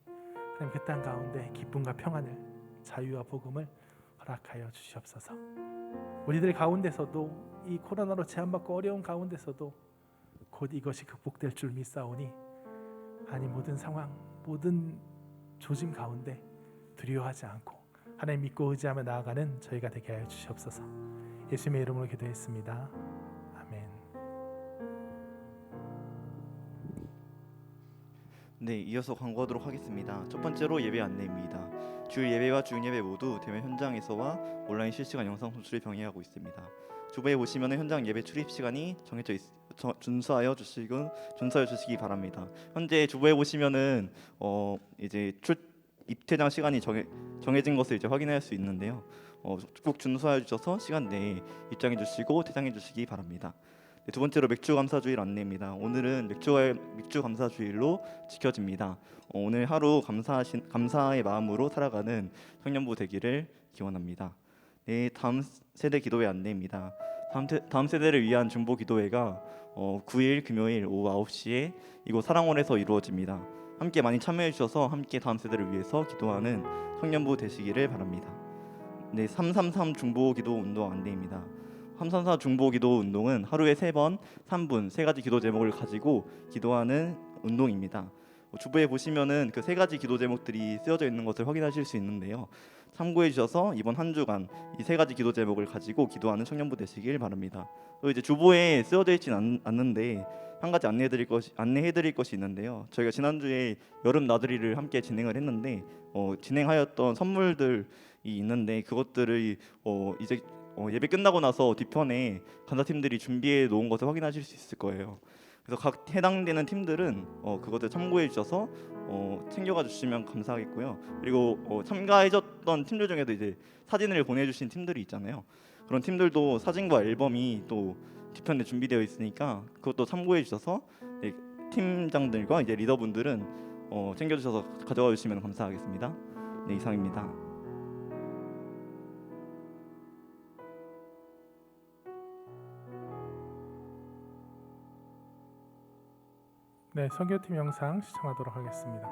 하나님 그 땅 가운데 기쁨과 평안을, 자유와 복음을 허락하여 주시옵소서. 우리들 가운데서도 이 코로나로 제한받고 어려운 가운데서도 곧 이것이 극복될 줄 믿사오니 하나님 모든 상황, 모든 조짐 가운데 두려워하지 않고 하나님 믿고 의지하며 나아가는 저희가 되게 하여 주시옵소서. 예수님의 이름으로 기도했습니다. 아멘. 네, 이어서 광고하도록 하겠습니다. 첫 번째로 예배 안내입니다. 주일 예배와 주일 예배 모두 대면 현장에서와 온라인 실시간 영상 송출을 병행하고 있습니다. 주보에 보시면 현장 예배 출입 시간이 정해져 준수하여 주시기 바랍니다. 현재 주보에 보시면은 이제 입퇴장 시간이 정해진 것을 이제 확인할 수 있는데요. 꼭 준수하여 주셔서 시간 내에 입장해 주시고 퇴장해 주시기 바랍니다. 네, 두 번째로 맥주 감사 주일 안내입니다. 오늘은 맥주 감사 주일로 지켜집니다. 오늘 하루 감사의 마음으로 살아가는 청년부 되기를 기원합니다. 네, 다음 세대 기도회 안내입니다. 다음 세대를 위한 중보 기도회가 9일 금요일 오후 9시에 이곳 사랑원에서 이루어집니다. 함께 많이 참여해 주셔서 함께 다음 세대를 위해서 기도하는 청년부 되시기를 바랍니다. 네, 333 중보 기도 운동 안내입니다. 334 중보 기도 운동은 하루에 3번 3분 3가지 기도 제목을 가지고 기도하는 운동입니다. 주보에 보시면은 그 세 가지 기도 제목들이 쓰여져 있는 것을 확인하실 수 있는데요. 참고해 주셔서 이번 한 주간 이 세 가지 기도 제목을 가지고 기도하는 청년부 되시길 바랍니다. 또 이제 주보에 쓰여져 있지는 않는데 한 가지 안내해드릴 것이 있는데요. 저희가 지난주에 여름 나들이를 함께 진행을 했는데 진행하였던 선물들이 있는데 그것들을 이제 예배 끝나고 나서 뒤편에 간사팀들이 준비해 놓은 것을 확인하실 수 있을 거예요. 그래서 각 해당되는 팀들은 그것을 참고해 주셔서 챙겨가 주시면 감사하겠고요. 그리고 참가해줬던 팀들 중에도 이제 사진을 보내주신 팀들이 있잖아요. 그런 팀들도 사진과 앨범이 또 뒤편에 준비되어 있으니까 그것도 참고해 주셔서 팀장들과 이제 리더분들은 챙겨주셔서 가져가 주시면 감사하겠습니다. 네, 이상입니다. 네, 선교팀 영상 시청하도록 하겠습니다.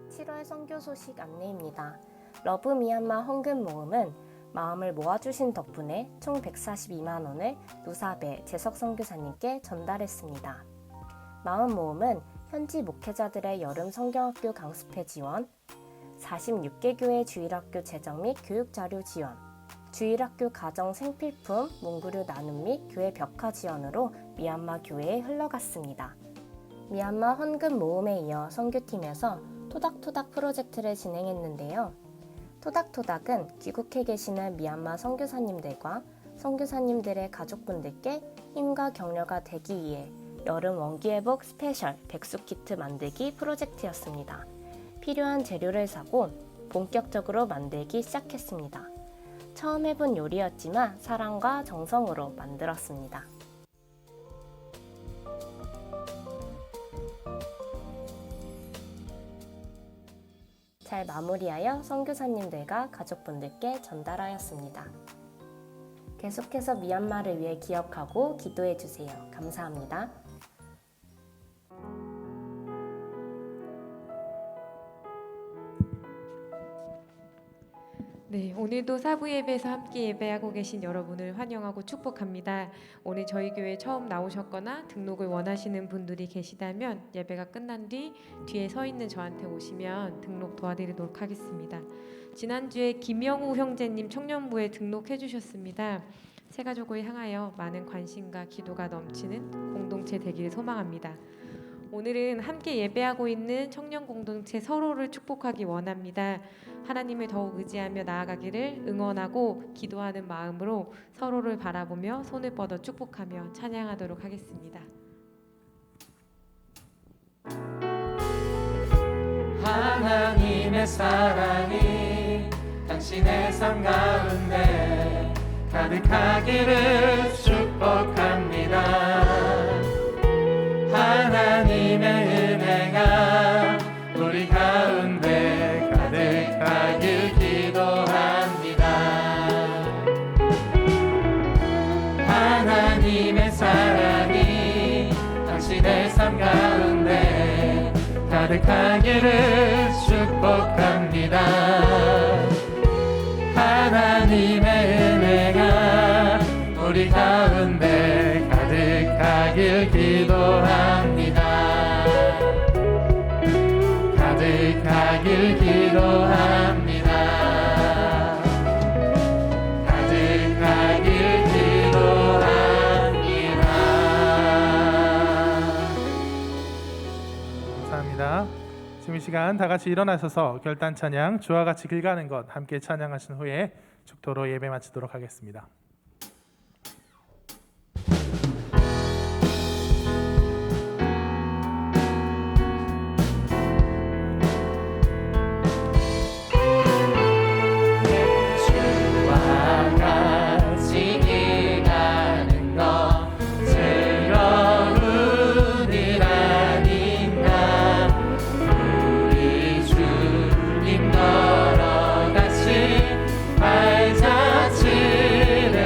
(7월) 선교 소식 안내입니다. 러브 미얀마 헌금 모음은 마음을 모아주신 덕분에 총 142만 원을 누사베 재석 선교사님께 전달했습니다. 마음 모음은 현지 목회자들의 여름 성경학교 강습회 지원, 46개 교회 주일학교 재정 및 교육 자료 지원, 주일학교 가정 생필품 문구류 나눔 및 교회 벽화 지원으로 미얀마 교회에 흘러갔습니다. 미얀마 헌금 모음에 이어 선교팀에서 토닥토닥 프로젝트를 진행했는데요. 토닥토닥은 귀국해 계시는 미얀마 선교사님들과 선교사님들의 가족분들께 힘과 격려가 되기 위해 여름 원기회복 스페셜 백숙 키트 만들기 프로젝트였습니다. 필요한 재료를 사고 본격적으로 만들기 시작했습니다. 처음 해본 요리였지만 사랑과 정성으로 만들었습니다. 잘 마무리하여 선교사님들과 가족분들께 전달하였습니다. 계속해서 미얀마를 위해 기억하고 기도해 주세요. 감사합니다. 네, 오늘도 사부 예배에서 함께 예배하고 계신 여러분을 환영하고 축복합니다. 오늘 저희 교회 처음 나오셨거나 등록을 원하시는 분들이 계시다면 예배가 끝난 뒤에 서 있는 저한테 오시면 등록 도와드리도록 하겠습니다. 지난주에 김영우 형제님 청년부에 등록해 주셨습니다. 새가족을 향하여 많은 관심과 기도가 넘치는 공동체 되기를 소망합니다. 오늘은 함께 예배하고 있는 청년 공동체 서로를 축복하기 원합니다. 하나님을 더욱 의지하며 나아가기를 응원하고 기도하는 마음으로 서로를 바라보며 손을 뻗어 축복하며 찬양하도록 하겠습니다. 하나님의 사랑이 당신의 삶 가운데 가득하기를 축복합니다. 하나님의 은혜가 우리 가운데 가득하길 기도합니다. 하나님의 사랑이 당신의 삶 가운데 가득하기를 축복합니다. 하나님의 은혜가 우리 가운데 가득하길 기도합니다. 가득하길 기도합니다. 가득하길 기도합니다. 감사합니다. 지금 이 시간 다 같이 일어나셔서 결단 찬양 주와 같이 길 가는 것 함께 찬양하신 후에 축도로 예배 마치도록 하겠습니다. 발자취를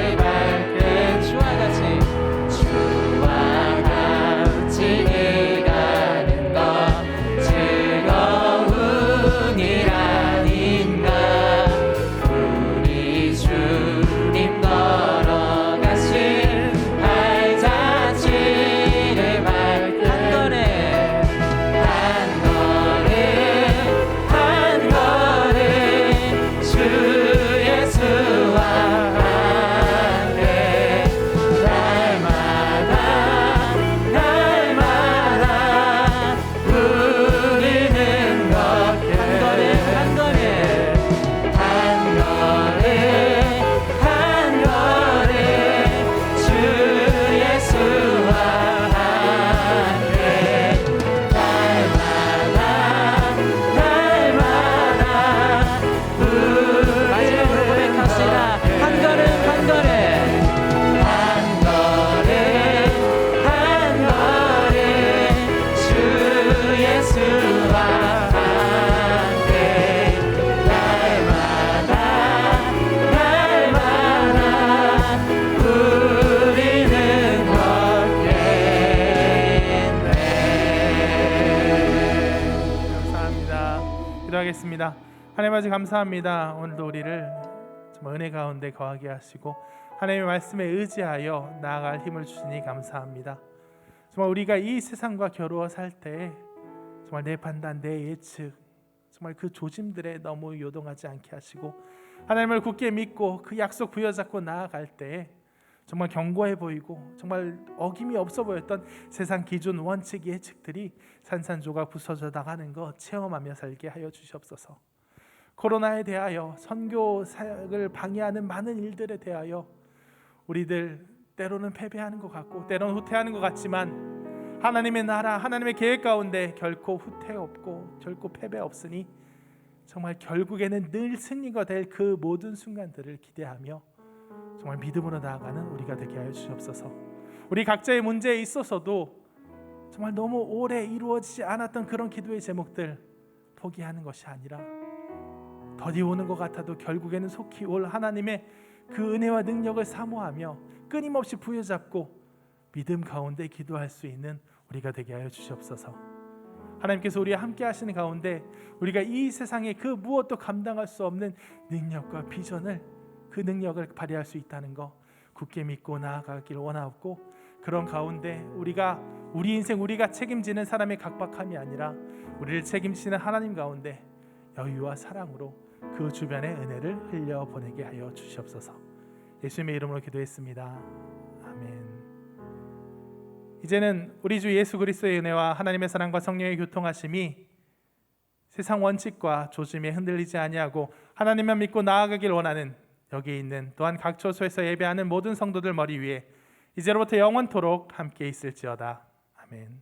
하나님 아버지 감사합니다. 오늘도 우리를 정말 은혜 가운데 거하게 하시고 하나님의 말씀에 의지하여 나아갈 힘을 주시니 감사합니다. 정말 우리가 이 세상과 겨루어 살 때 정말 내 판단, 내 예측, 정말 그 조짐들에 너무 요동하지 않게 하시고 하나님을 굳게 믿고 그 약속 부여잡고 나아갈 때 정말 견고해 보이고 정말 어김이 없어 보였던 세상 기준, 원칙, 예측들이 산산조각 부서져 나가는 것 체험하며 살게 하여 주시옵소서. 코로나에 대하여 선교 사역을 방해하는 많은 일들에 대하여 우리들 때로는 패배하는 것 같고 때로는 후퇴하는 것 같지만 하나님의 나라, 하나님의 계획 가운데 결코 후퇴 없고 결코 패배 없으니 정말 결국에는 늘 승리가 될 그 모든 순간들을 기대하며 정말 믿음으로 나아가는 우리가 되게 하여 주시옵소서. 우리 각자의 문제에 있어서도 정말 너무 오래 이루어지지 않았던 그런 기도의 제목들 포기하는 것이 아니라 더디 오는 것 같아도 결국에는 속히 올 하나님의 그 은혜와 능력을 사모하며 끊임없이 부여잡고 믿음 가운데 기도할 수 있는 우리가 되게 하여 주시옵소서. 하나님께서 우리와 함께 하시는 가운데 우리가 이 세상에 그 무엇도 감당할 수 없는 능력과 비전을 그 능력을 발휘할 수 있다는 거 굳게 믿고 나아가길 원하옵고 그런 가운데 우리가 우리 인생 우리가 책임지는 사람의 각박함이 아니라 우리를 책임지는 하나님 가운데 여유와 사랑으로 그 주변에 은혜를 흘려보내게 하여 주시옵소서. 예수님의 이름으로 기도했습니다. 아멘. 이제는 우리 주 예수 그리스도의 은혜와 하나님의 사랑과 성령의 교통하심이 세상 원칙과 조짐에 흔들리지 아니하고 하나님만 믿고 나아가길 원하는 여기 있는 또한 각 처소에서 예배하는 모든 성도들 머리 위에 이제로부터 영원토록 함께 있을지어다. 아멘.